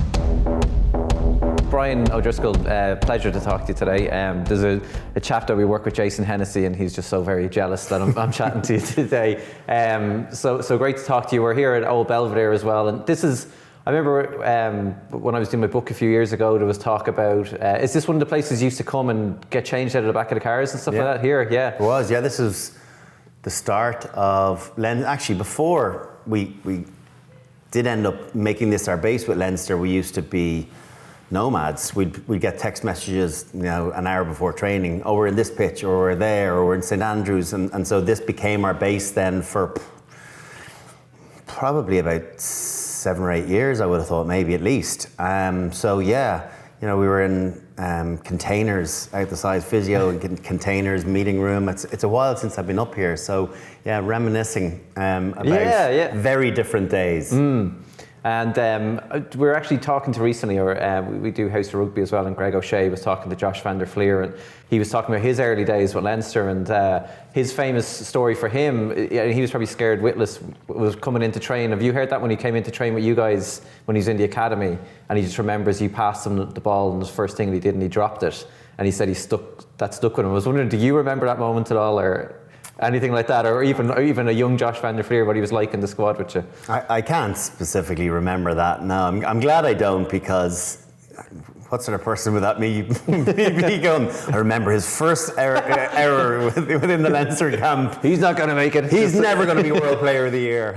Brian O'Driscoll, pleasure to talk to you today. There's a chap that we work with, Jason Hennessy, and he's just so very jealous that I'm chatting to you today. So great to talk to you. We're here at Old Belvedere as well, and this is, I remember when I was doing my book a few years ago, there was talk about, is this one of the places you used to come and get changed out of the back of the cars and stuff like that here? Yeah. It was, yeah. This was the start of Leinster. Actually, before we did end up making this our base with Leinster, we used to be nomads. We'd get text messages, an hour before training. Oh, we're in this pitch, or we're there, or we're in St Andrews, and so this became our base then for probably about 7 or 8 years. I would have thought, maybe at least. So yeah, we were in containers out the size, physio and containers, meeting room. It's a while since I've been up here, so yeah, reminiscing about very different days. And we were actually talking to recently, or we do House of Rugby as well, and Greg O'Shea was talking to Josh van der Fleer, and he was talking about his early days with Leinster, and his famous story for him, he was probably scared witless, was coming into train. Have you heard that when he came into train with you guys when he was in the academy, and he just remembers you passed him the ball and the first thing he did and he dropped it, and he said that stuck with him. I was wondering, do you remember that moment at all, or anything like that, or even a young Josh van der Fleer, what he was like in the squad with you? I can't specifically remember that. No, I'm glad I don't, because what sort of person would that be going? I remember his first error within the Leinster camp. He's not going to make it. He's never going to be World Player of the Year.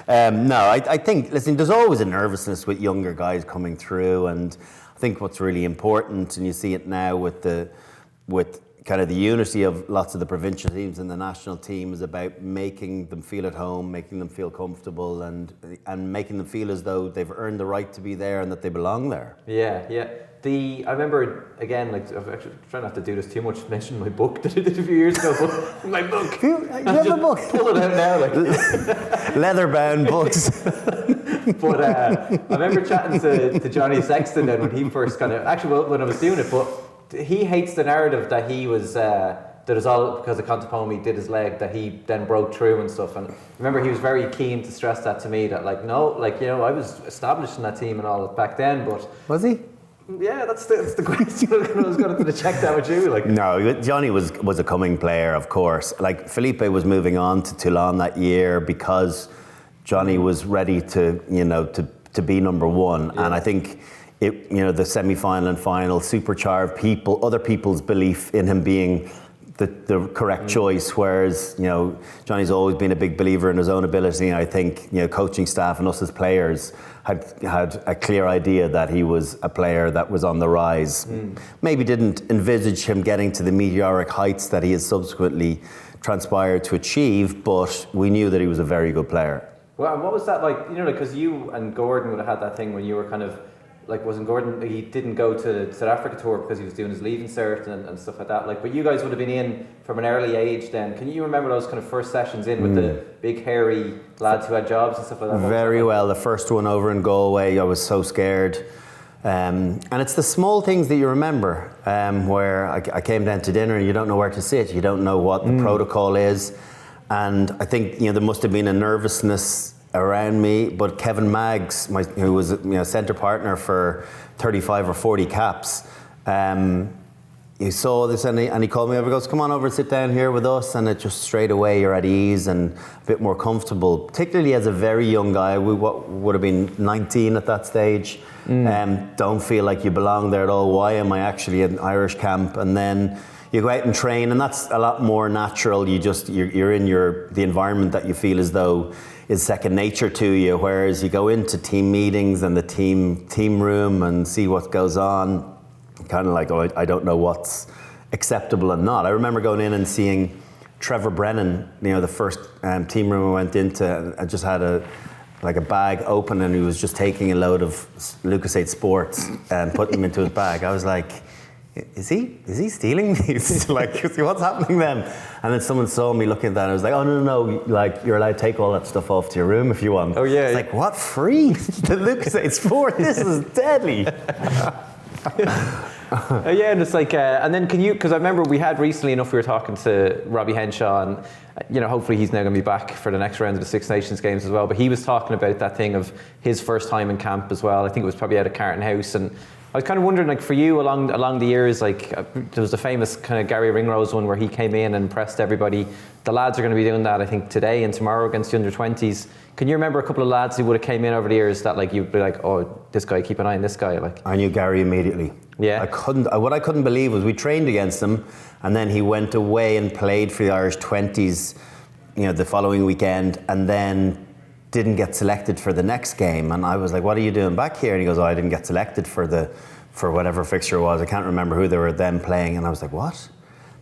No, I think, listen, there's always a nervousness with younger guys coming through, and I think what's really important, and you see it now with kind of the unity of lots of the provincial teams and the national team, is about making them feel at home, making them feel comfortable, and making them feel as though they've earned the right to be there and that they belong there. Yeah. I remember, again, like, I'm actually trying not to do this too much, mention my book that I did a few years ago, but my book. You have a book? Pull it out now. Like. Leather-bound books. But I remember chatting to Johnny Sexton then when he first when I was doing it, but he hates the narrative that he was that it was all because of Contepomi did his leg, that he then broke through and stuff. And I remember he was very keen to stress that to me, that like, no, like, you know, I was established in that team and all back then, but was he? Yeah, that's the question. I was going to check that with you. Like, no, Johnny was a coming player, of course. Like, Felipe was moving on to Toulon that year because Johnny was ready to be number one, and I think. The semi-final and final supercharged other people's belief in him being the correct choice, whereas, Johnny's always been a big believer in his own ability, and I think, coaching staff and us as players had a clear idea that he was a player that was on the rise. Maybe didn't envisage him getting to the meteoric heights that he has subsequently transpired to achieve, but we knew that he was a very good player. Well, and what was that like, because you and Gordon would have had that thing when you were kind of, like, wasn't Gordon, he didn't go to the South Africa tour because he was doing his leaving cert and stuff like that. Like, but you guys would have been in from an early age then. Can you remember those kind of first sessions in with the big hairy lads who had jobs and stuff like that? Very well. The first one over in Galway, I was so scared. And it's the small things that you remember, where I came down to dinner and you don't know where to sit. You don't know what the protocol is. And I think, there must have been a nervousness around me, but Kevin Maggs, who was centre partner for 35 or 40 caps, he saw this and he called me over, goes, come on over and sit down here with us, and it just straight away you're at ease and a bit more comfortable, particularly as a very young guy. We would have been 19 at that stage. Don't feel like you belong there at all. Why am I actually in Irish camp? And then you go out and train, and that's a lot more natural. You're in the environment that you feel as though is second nature to you, whereas you go into team meetings and the team room and see what goes on, kind of like, I don't know what's acceptable and not. I remember going in and seeing Trevor Brennan, the first team room I went into. I just had a bag open, and he was just taking a load of Lucas 8 Sports and putting them into his bag. I was like, is he stealing these? Like, what's happening then? And then someone saw me looking at that, and I was like, oh, no, like, you're allowed to take all that stuff off to your room if you want. Oh, yeah. It's like, what, free? The Lucas 8 Sport? This is deadly. Yeah, and it's like, and then because I remember we had recently enough, we were talking to Robbie Henshaw, and hopefully he's now going to be back for the next round of the Six Nations games as well, but he was talking about that thing of his first time in camp as well. I think it was probably out of Carton House, and I was kind of wondering, like, for you along the years, like, there was the famous kind of Gary Ringrose one where he came in and impressed everybody. The lads are going to be doing that, I think, today and tomorrow against the under-20s. Can you remember a couple of lads who would have came in over the years that, like, you'd be like, oh, this guy, keep an eye on this guy? Like, I knew Gary immediately. Yeah. What I couldn't believe was we trained against him, and then he went away and played for the Irish 20s, the following weekend, and then didn't get selected for the next game. And I was like, what are you doing back here? And he goes, oh, I didn't get selected for whatever fixture it was. I can't remember who they were then playing. And I was like, what?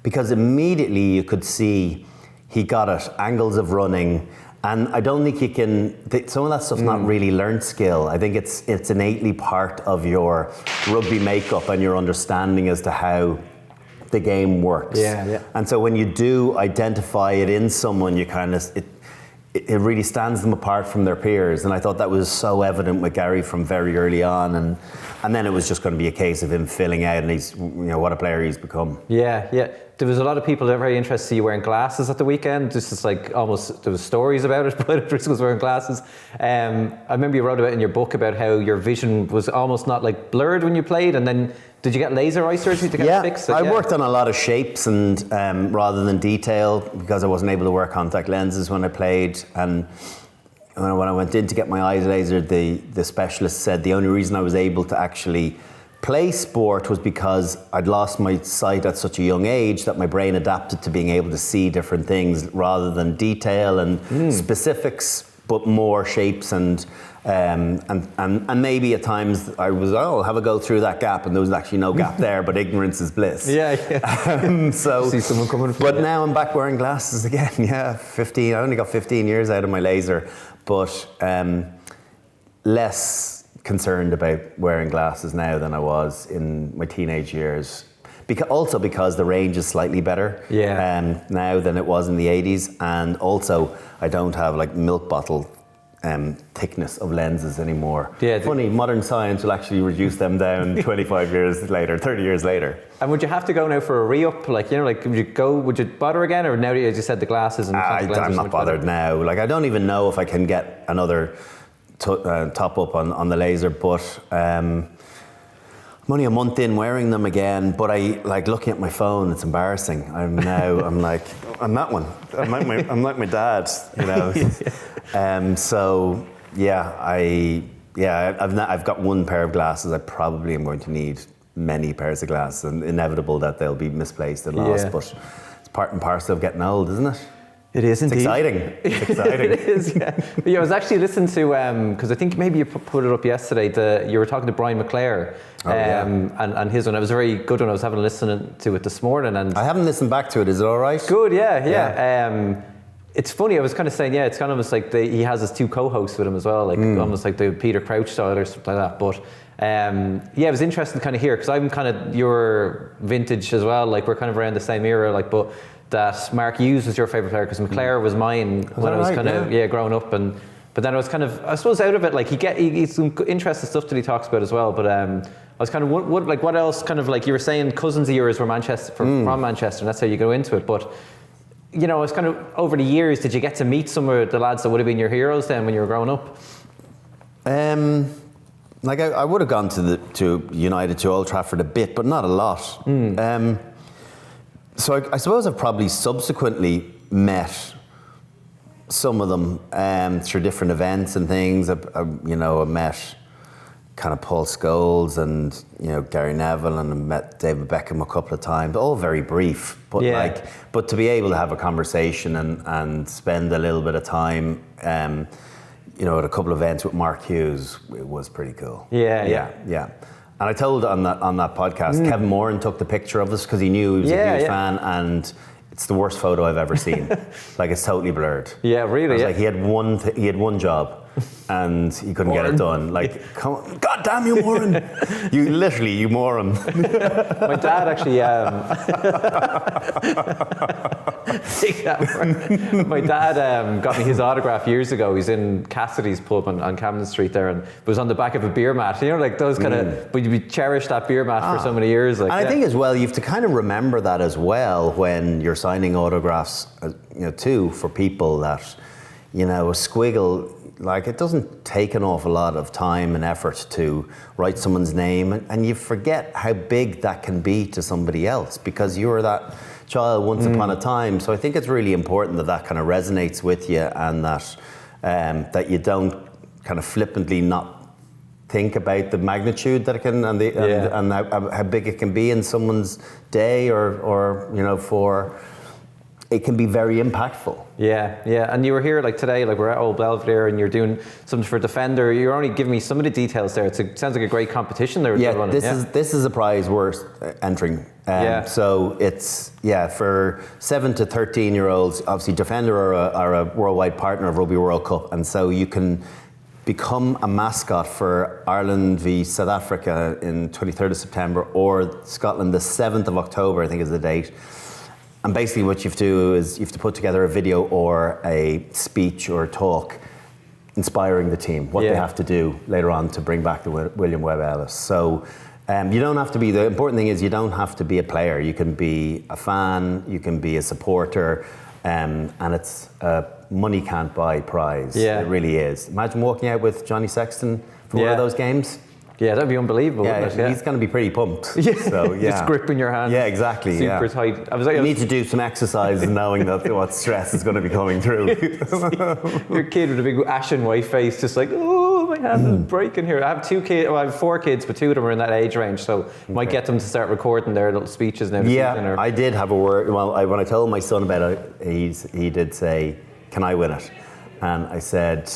Because immediately you could see he got it, angles of running. And I don't think you can, some of that stuff's not really learned skill. I think it's innately part of your rugby makeup and your understanding as to how the game works. Yeah. And so when you do identify it in someone, you kind of, it really stands them apart from their peers. And I thought that was so evident with Gary from very early on. And then it was just going to be a case of him filling out, and he's, what a player he's become. Yeah. There was a lot of people that were very interested to see you wearing glasses at the weekend. This is like almost, there was stories about it, but Driscoll's wearing glasses. I remember you wrote about in your book about how your vision was almost not like blurred when you played, and then did you get laser eye surgery to get it fixed? I worked on a lot of shapes and rather than detail, because I wasn't able to wear contact lenses when I played. And when I went in to get my eyes lasered, the specialist said the only reason I was able to actually play sport was because I'd lost my sight at such a young age that my brain adapted to being able to see different things rather than detail and specifics, but more shapes and maybe at times I was, I'll have a go through that gap, and there was actually no gap there, but ignorance is bliss. So see someone coming. But now I'm back wearing glasses again. 15. I only got 15 years out of my laser, but less concerned about wearing glasses now than I was in my teenage years. Because the range is slightly better now than it was in the 80s, and also I don't have like milk bottle thickness of lenses anymore. Funny, modern science will actually reduce them down 25 years later, 30 years later. And would you have to go now for a re-up? Like, would you bother again, or now as you said, the glasses and I'm not bothered now. Like, I don't even know if I can get another top up on the laser, but I'm only a month in wearing them again, but I like looking at my phone, it's embarrassing. I'm like that one. I'm like my dad, so I've got one pair of glasses. I probably am going to need many pairs of glasses, and inevitable that they'll be misplaced and lost, but it's part and parcel of getting old, isn't it? It is indeed. It's exciting. It is, I was actually listening to, because I think maybe you put it up yesterday, you were talking to Brian McClare and his one. It was a very good one. I was having a listen to it this morning. And I haven't listened back to it. Is it all right? Good, yeah. It's funny, I was kind of saying, it's kind of almost like he has his two co-hosts with him as well, like almost like the Peter Crouch style or something like that. But it was interesting to kind of hear, because I'm kind of your vintage as well, like we're kind of around the same era, like, but that Mark Hughes was your favourite player, because McClare was mine when I was kind of growing up, but then I was kind of, I suppose, out of it. Like he's some interesting stuff that he talks about as well. But I was kind of what else? Kind of like you were saying, cousins of yours were from Manchester, and that's how you go into it. But I was kind of over the years. Did you get to meet some of the lads that would have been your heroes then when you were growing up? Like I would have gone to United, to Old Trafford a bit, but not a lot. So I suppose I've probably subsequently met some of them through different events and things. I met kind of Paul Scholes and Gary Neville, and I met David Beckham a couple of times. All very brief, but but to be able to have a conversation and spend a little bit of time, at a couple of events with Mark Hughes, it was pretty cool. Yeah. And I told on that podcast, Kevin Moran took the picture of us because he knew he was a huge fan, and it's the worst photo I've ever seen. Like, it's totally blurred. Yeah, really. Like he had one job, and he couldn't get it done. Like, come on, God damn you, Moran! you moron. My dad actually. My dad got me his autograph years ago. He's in Cassidy's pub on Camden Street there, and it was on the back of a beer mat. Like those kind of. But you cherish that beer mat for so many years. Like, and I think as well, you have to kind of remember that as well when you're signing autographs, too, for people that, a squiggle. Like, it doesn't take an awful lot of time and effort to write someone's name, and you forget how big that can be to somebody else because you were that child once upon a time. So I think it's really important that kind of resonates with you, and that you don't kind of flippantly not think about the magnitude that it can and how big it can be in someone's day or for. It can be very impactful. Yeah. And you were here like today, like we're at Old Belvedere, and you're doing something for Defender. You're only giving me some of the details there. It sounds like a great competition there. This is a prize worth entering. So it's for 7 to 13-year-olds. Obviously, Defender are a worldwide partner of Rugby World Cup, and so you can become a mascot for Ireland v South Africa in 23rd of September, or Scotland the 7th of October, I think is the date. And basically what you have to do is you have to put together a video or a speech or a talk inspiring the team, what they have to do later on to bring back the William Webb Ellis. So you don't have to be, the important thing is you don't have to be a player. You can be a fan, you can be a supporter, and it's a money can't buy prize. It really is. Imagine walking out with Johnny Sexton from one of those games. Yeah, that'd be unbelievable. Yeah, wouldn't it? he's going to be pretty pumped. Yeah. So, yeah. Just gripping your hand. Yeah, exactly. Super tight. You need to do some exercise knowing that what stress is going to be coming through. Your kid with a big ashen white face, just like, oh, my hand is breaking here. I have 2 kids. Well, I have 4 kids, but 2 of them are in that age range, so might get them to start recording their little speeches now. Yeah, I did have a word. Well, when I told my son about it, he did say, "Can I win it?" And I said,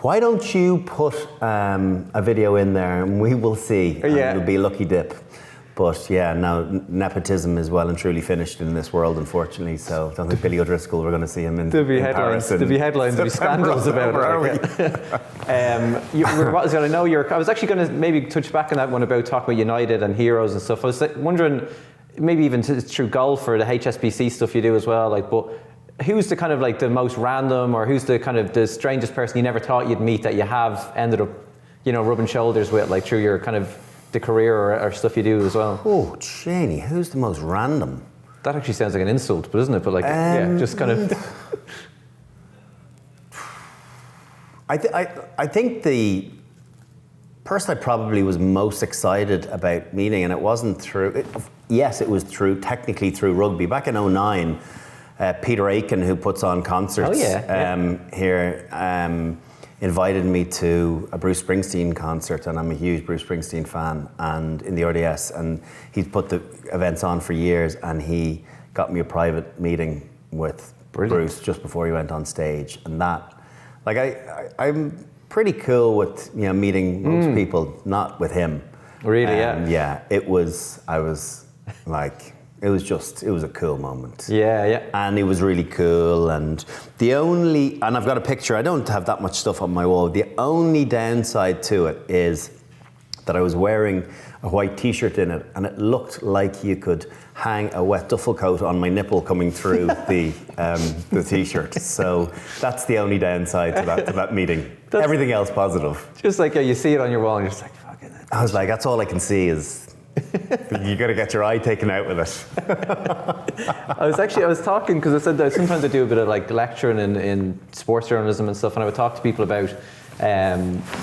"Why don't you put a video in there and we will see. And it'll be a lucky dip." But yeah, now nepotism is well and truly finished in this world, unfortunately. So I don't think Billy O'Driscoll, we're going to see him in There'll be in headlines. Paris. There'll be headlines. There'll be scandals about it. I know I was actually going to maybe touch back on that one about talking about United and heroes and stuff. I was wondering, maybe even through golf or the HSBC stuff you do as well. But who's the kind of like the most random, or who's the kind of the strangest person you never thought you'd meet that you have ended up, rubbing shoulders with, like through your kind of the career or stuff you do as well? Oh, Janie, who's the most random? That actually sounds like an insult, but isn't it? But like, just kind of. I think the person I probably was most excited about meeting, and it wasn't through. Yes, it was technically through rugby. Back in 2009, Peter Aiken, who puts on concerts here, invited me to a Bruce Springsteen concert, and I'm a huge Bruce Springsteen fan, and in the RDS, and he's put the events on for years, and he got me a private meeting with Bruce just before he went on stage, and that, like, I'm pretty cool with meeting most people, not with him. Really, it was a cool moment. Yeah. And it was really cool. And I've got a picture, I don't have that much stuff on my wall. The only downside to it is that I was wearing a white t-shirt in it, and it looked like you could hang a wet duffel coat on my nipple coming through the t-shirt. So that's the only downside to that meeting. Everything else positive. Just like you see it on your wall and you're just like, fuck it. I was like, that's all I can see is you got to get your eye taken out with it. I was talking, because I said that sometimes I do a bit of like lecturing in sports journalism and stuff, and I would talk to people about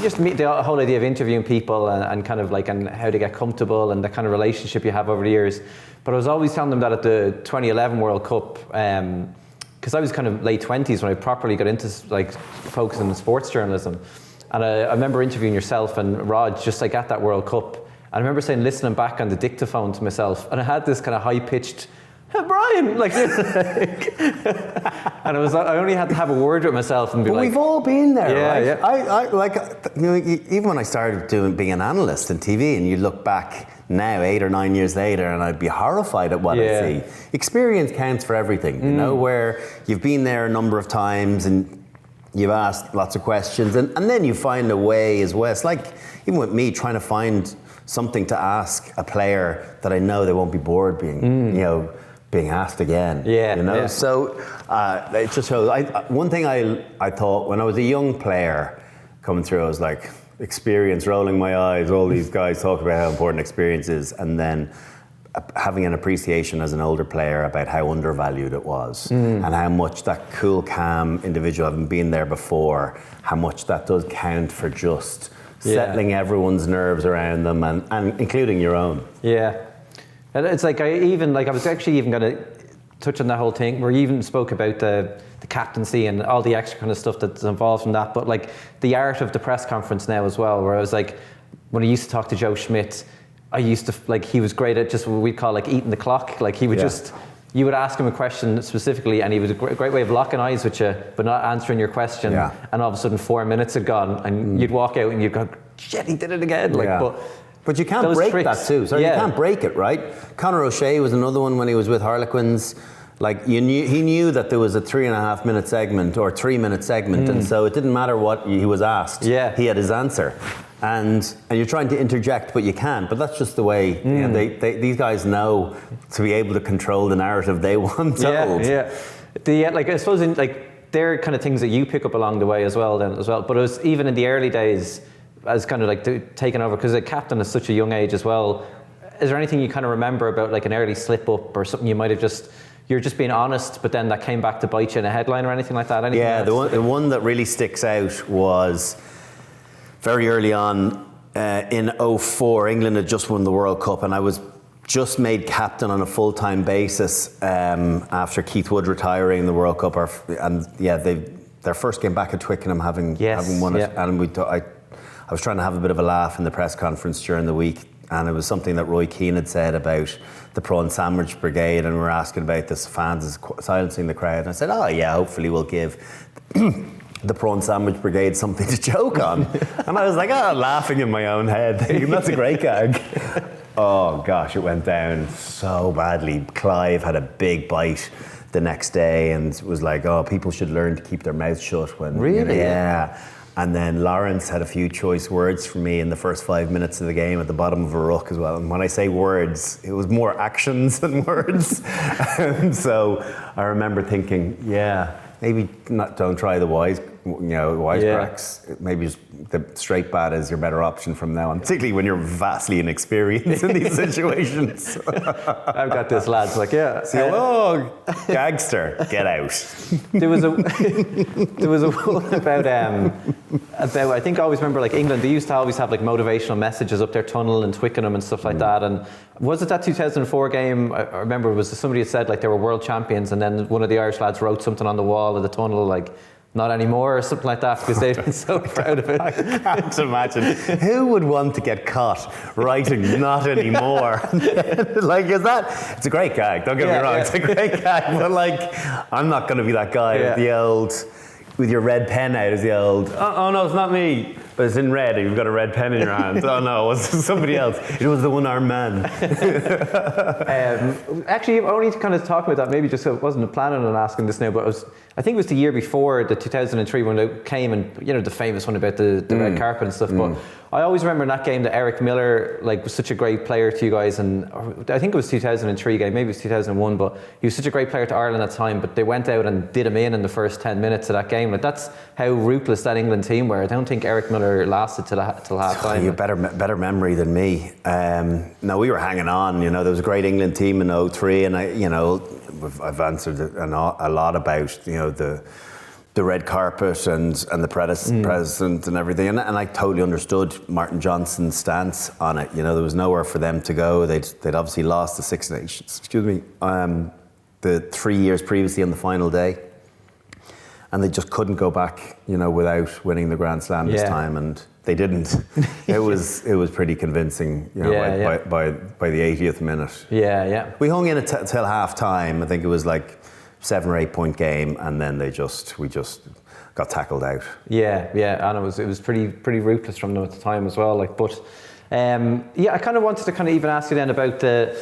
just the whole idea of interviewing people and kind of like, and how to get comfortable and the kind of relationship you have over the years. But I was always telling them that at the 2011 World Cup, because I was kind of late 20s when I properly got into like focusing on sports journalism, and I remember interviewing yourself and Rod just like at that World Cup. I remember listening back on the dictaphone to myself, and I had this kind of high-pitched, "Hey, Brian," like, and I only had to have a word with myself and be like. We've all been there, right? Yeah. I like, even when I started being an analyst in TV, and you look back now, 8 or 9 years later, and I'd be horrified at what I see. Experience counts for everything, where you've been there a number of times and you've asked lots of questions, and then you find a way as well. It's like, even with me, trying to find something to ask a player that I know they won't be bored being asked again. Yeah. So it just shows. One thing I thought when I was a young player coming through, I was like, experience, rolling my eyes, all these guys talk about how important experience is, and then having an appreciation as an older player about how undervalued it was, and how much that cool, calm individual, having been there before, how much that does count for just settling everyone's nerves around them, and including your own. Yeah. And it's like, I was actually even going to touch on that whole thing where you even spoke about the captaincy and all the extra kind of stuff that's involved in that, but like the art of the press conference now as well, where I was like, when I used to talk to Joe Schmidt, I used to, like, he was great at just what we'd call like eating the clock. Like he would you would ask him a question specifically, and he was a great way of locking eyes with you, but not answering your question. Yeah. And all of a sudden 4 minutes had gone, and you'd walk out and you'd go, shit, he did it again. Like, but you can't break that too. So you can't break it, right? Conor O'Shea was another one when he was with Harlequins. Like, he knew that there was a 3.5 minute segment or 3 minute segment, and so it didn't matter what he was asked. Yeah. He had his answer. And you're trying to interject, but you can't. But that's just the way these guys know to be able to control the narrative they want told. I suppose they're kind of things that you pick up along the way as well. But it was even in the early days, as kind of like taking over, because a captain is such a young age as well. Is there anything you kind of remember about like an early slip up or something you might have you're just being honest, but then that came back to bite you in a headline or anything like that? The one that really sticks out was very early on. in 2004, England had just won the World Cup, and I was just made captain on a full-time basis after Keith Wood retiring in the World Cup. Their first game back at Twickenham, having won it, and I was trying to have a bit of a laugh in the press conference during the week, and it was something that Roy Keane had said about the prawn sandwich brigade, and we were asking about this, fans silencing the crowd, and I said, oh yeah, hopefully we'll give the prawn sandwich brigade something to joke on. And I was like, laughing in my own head, thinking, that's a great gag. Oh gosh, it went down so badly. Clive had a big bite the next day and was like, oh, people should learn to keep their mouths shut when... Really? Yeah. And then Lawrence had a few choice words for me in the first 5 minutes of the game at the bottom of a ruck as well. And when I say words, it was more actions than words. And so I remember thinking, maybe don't try the wisecracks. Yeah. Maybe just the straight bat is your better option from now on, particularly when you're vastly inexperienced in these situations. I've got this, lads. Like, gangster, get out. There was a one about I think I always remember, like, England, they used to always have like motivational messages up their tunnel and Twickenham and stuff like that. And was it that 2004 game? I remember somebody had said like they were world champions, and then one of the Irish lads wrote something on the wall of the tunnel like, not anymore, or something like that, because they'd been so proud of it. I can't imagine. Who would want to get caught writing not anymore? Like, it's a great gag, don't get me wrong, it's a great gag, but like, I'm not going to be that guy with your red pen out as the old, oh no, it's not me, but it's in red and you've got a red pen in your hand. Oh no, it was somebody else. It was the one-armed man. Actually, only to kind of talk about that, maybe just, I wasn't planning on asking this now, but I think it was the year before, the 2003, when it came, and the famous one about the red carpet and stuff, but I always remember in that game that Eric Miller was such a great player to you guys, and I think it was 2003 game, maybe it was 2001, but he was such a great player to Ireland at the time, but they went out and did him in the first 10 minutes of that game. Like, that's how ruthless that England team were. I don't think Eric Miller lasted till half time. You have better memory than me. No, we were hanging on. There was a great England team in 2003, and I've answered a lot about the red carpet and the president and everything, and I totally understood Martin Johnson's stance on it. There was nowhere for them to go. They'd obviously lost the Six Nations. The 3 years previously on the final day, and they just couldn't go back, without winning the Grand Slam this time, and they didn't. It was pretty convincing, by the 80th minute. Yeah. We hung in till half time. I think it was like 7 or 8 point game, and then we just got tackled out. Yeah, and it was pretty ruthless from them at the time as well. I kind of wanted to kind of even ask you then about the.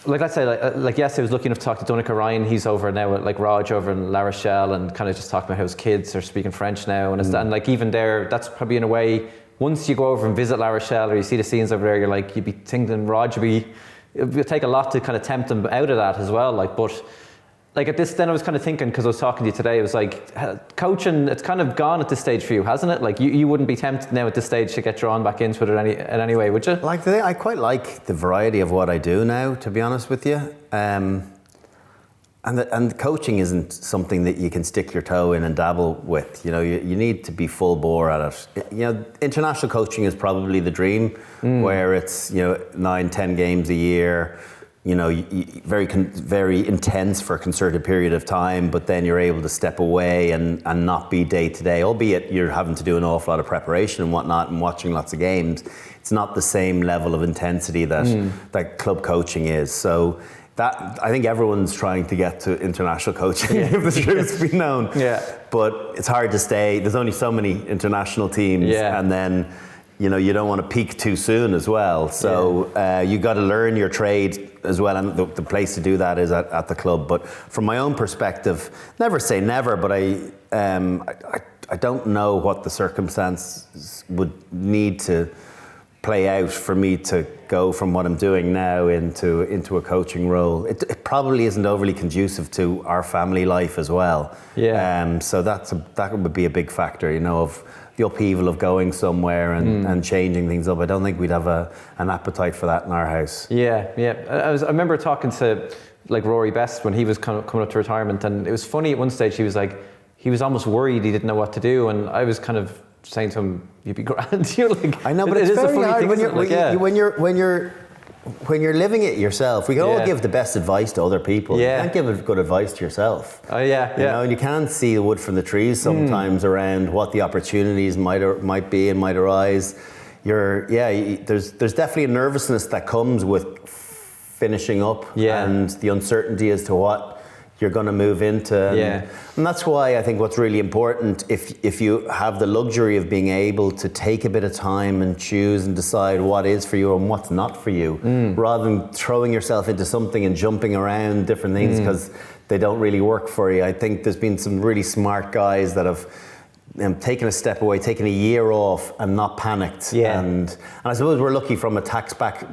Let's say, yesterday I was lucky enough to talk to Donncha Ryan. He's over now at Raj over in La Rochelle, and kind of just talking about how his kids are speaking French now. And even there, that's probably in a way, once you go over and visit La Rochelle or you see the scenes over there, you'd be thinking Raj it would take a lot to kind of tempt them out of that as well. At this, then I was kind of thinking, because I was talking to you today, it was coaching, it's kind of gone at this stage for you, hasn't it? You wouldn't be tempted now at this stage to get drawn back into it in any way, would you? I quite like the variety of what I do now, to be honest with you. And coaching isn't something that you can stick your toe in and dabble with. You need to be full bore at it. International coaching is probably the dream, where it's 9-10 games a year. Very intense for a concerted period of time, but then you're able to step away and not be day to day, albeit you're having to do an awful lot of preparation and whatnot and watching lots of games. It's not the same level of intensity that club coaching is. So that, I think everyone's trying to get to international coaching, if the truth's be known. Yeah. But it's hard to stay. There's only so many international teams, and then you don't want to peak too soon as well. So you got to learn your trade as well, and the place to do that is at the club. But from my own perspective, never say never, but I don't know what the circumstances would need to play out for me to go from what I'm doing now into a coaching role. It probably isn't overly conducive to our family life as well. So that would be a big factor, of the upheaval of going somewhere and changing things up. I don't think we'd have an appetite for that in our house. Yeah. I remember talking to Rory Best when he was coming up to retirement, and it was funny at one stage he was almost worried he didn't know what to do, and I was kind of saying to him, "You'd be grand." You're like, I know, but it it's is a very funny hard thing, when isn't it? Like, when you're living it yourself. We can all Yeah. give the best advice to other people. Yeah. You can't give good advice to yourself. Oh yeah, You yeah. know, and you can't see the wood from the trees sometimes around what the opportunities might be and might arise. There's definitely a nervousness that comes with finishing up and the uncertainty as to what you're going to move into. And that's why I think what's really important, if you have the luxury of being able to take a bit of time and choose and decide what is for you and what's not for you, rather than throwing yourself into something and jumping around different things because they don't really work for you. I think there's been some really smart guys that have taken a step away, taken a year off and not panicked. And I suppose we're lucky from a tax back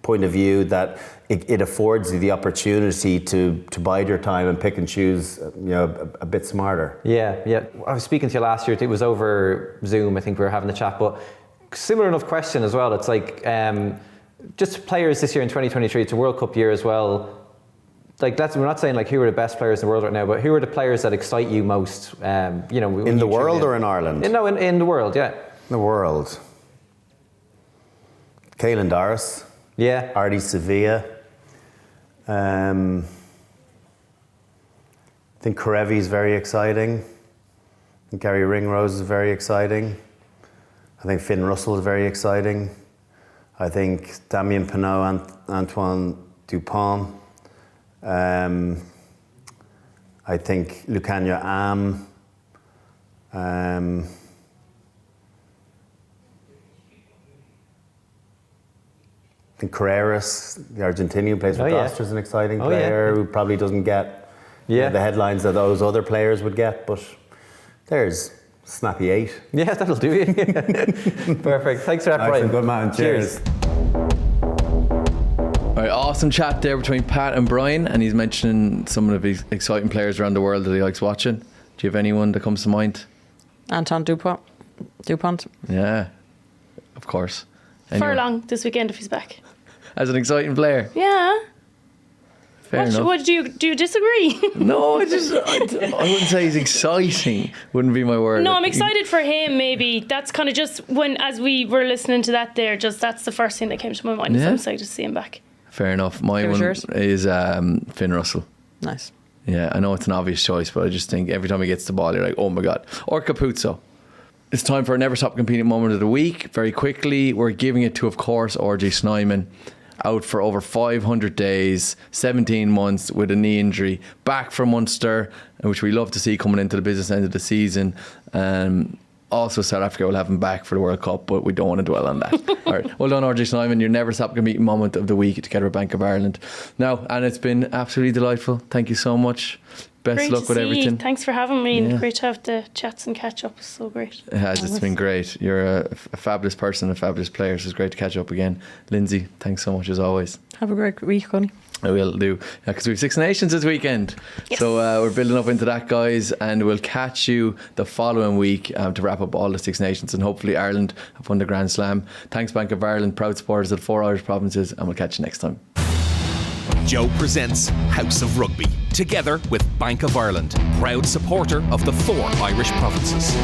point of view that it affords you the opportunity to bide your time and pick and choose a bit smarter. Yeah. I was speaking to you last year, it was over Zoom, I think we were having a chat, but similar enough question as well. It's like just players this year in 2023, it's a World Cup year as well. Like we're not saying like who are the best players in the world right now, but who are the players that excite you most? In the world or in Ireland? In the world, yeah. In the world. Caelan Doris. Yeah. Artie Sevilla. I think Karevi is very exciting. I think Gary Ringrose is very exciting. I think Finn Russell is very exciting. I think Damien Penaud and Antoine Dupont. I think Lucania Am. I think Carreras, the Argentinian, plays for Gloucester, is an exciting player who probably doesn't get the headlines that those other players would get, but there's snappy 8. Yeah, that'll do you. Perfect. Thanks for that, Brian. Good man. Cheers. All right, awesome chat there between Pat and Brian, and he's mentioning some of the exciting players around the world that he likes watching. Do you have anyone that comes to mind? Anton Dupont. Yeah, of course. Furlong this weekend if he's back. As an exciting player. Yeah. Fair enough. What do you disagree? No, I wouldn't say he's exciting. Wouldn't be my word. No, I'm excited for him. Maybe that's kind of just as we were listening to that there. Just that's the first thing that came to my mind. So I'm excited to see him back. Fair enough. My one is Finn Russell. Nice. Yeah, I know it's an obvious choice, but I just think every time he gets the ball, you're like, oh my God. Or Capuzzo. It's time for our Never Stop Competing moment of the week. Very quickly, we're giving it to, of course, RJ Snyman. Out for over 500 days, 17 months with a knee injury, back from Munster, which we love to see coming into the business end of the season. Also, South Africa will have him back for the World Cup, but we don't want to dwell on that. All right, well done, RJ Snyman. Your Never Stop Competing moment of the week together with Bank of Ireland. Now, and it's been absolutely delightful. Thank you so much. Best great luck with everything. Thanks for having me. Yeah. Great to have the chats and catch up. It's so great. It has. It's been great. You're a fabulous person, a fabulous player. So it's great to catch up again. Lindsay, thanks so much as always. Have a great week, Connie. I will do. Because we have Six Nations this weekend. Yes. So we're building up into that, guys. And we'll catch you the following week to wrap up all the Six Nations. And hopefully Ireland have won the Grand Slam. Thanks, Bank of Ireland, proud supporters of the 4 Irish provinces. And we'll catch you next time. Joe presents House of Rugby, together with Bank of Ireland, proud supporter of the 4 Irish provinces.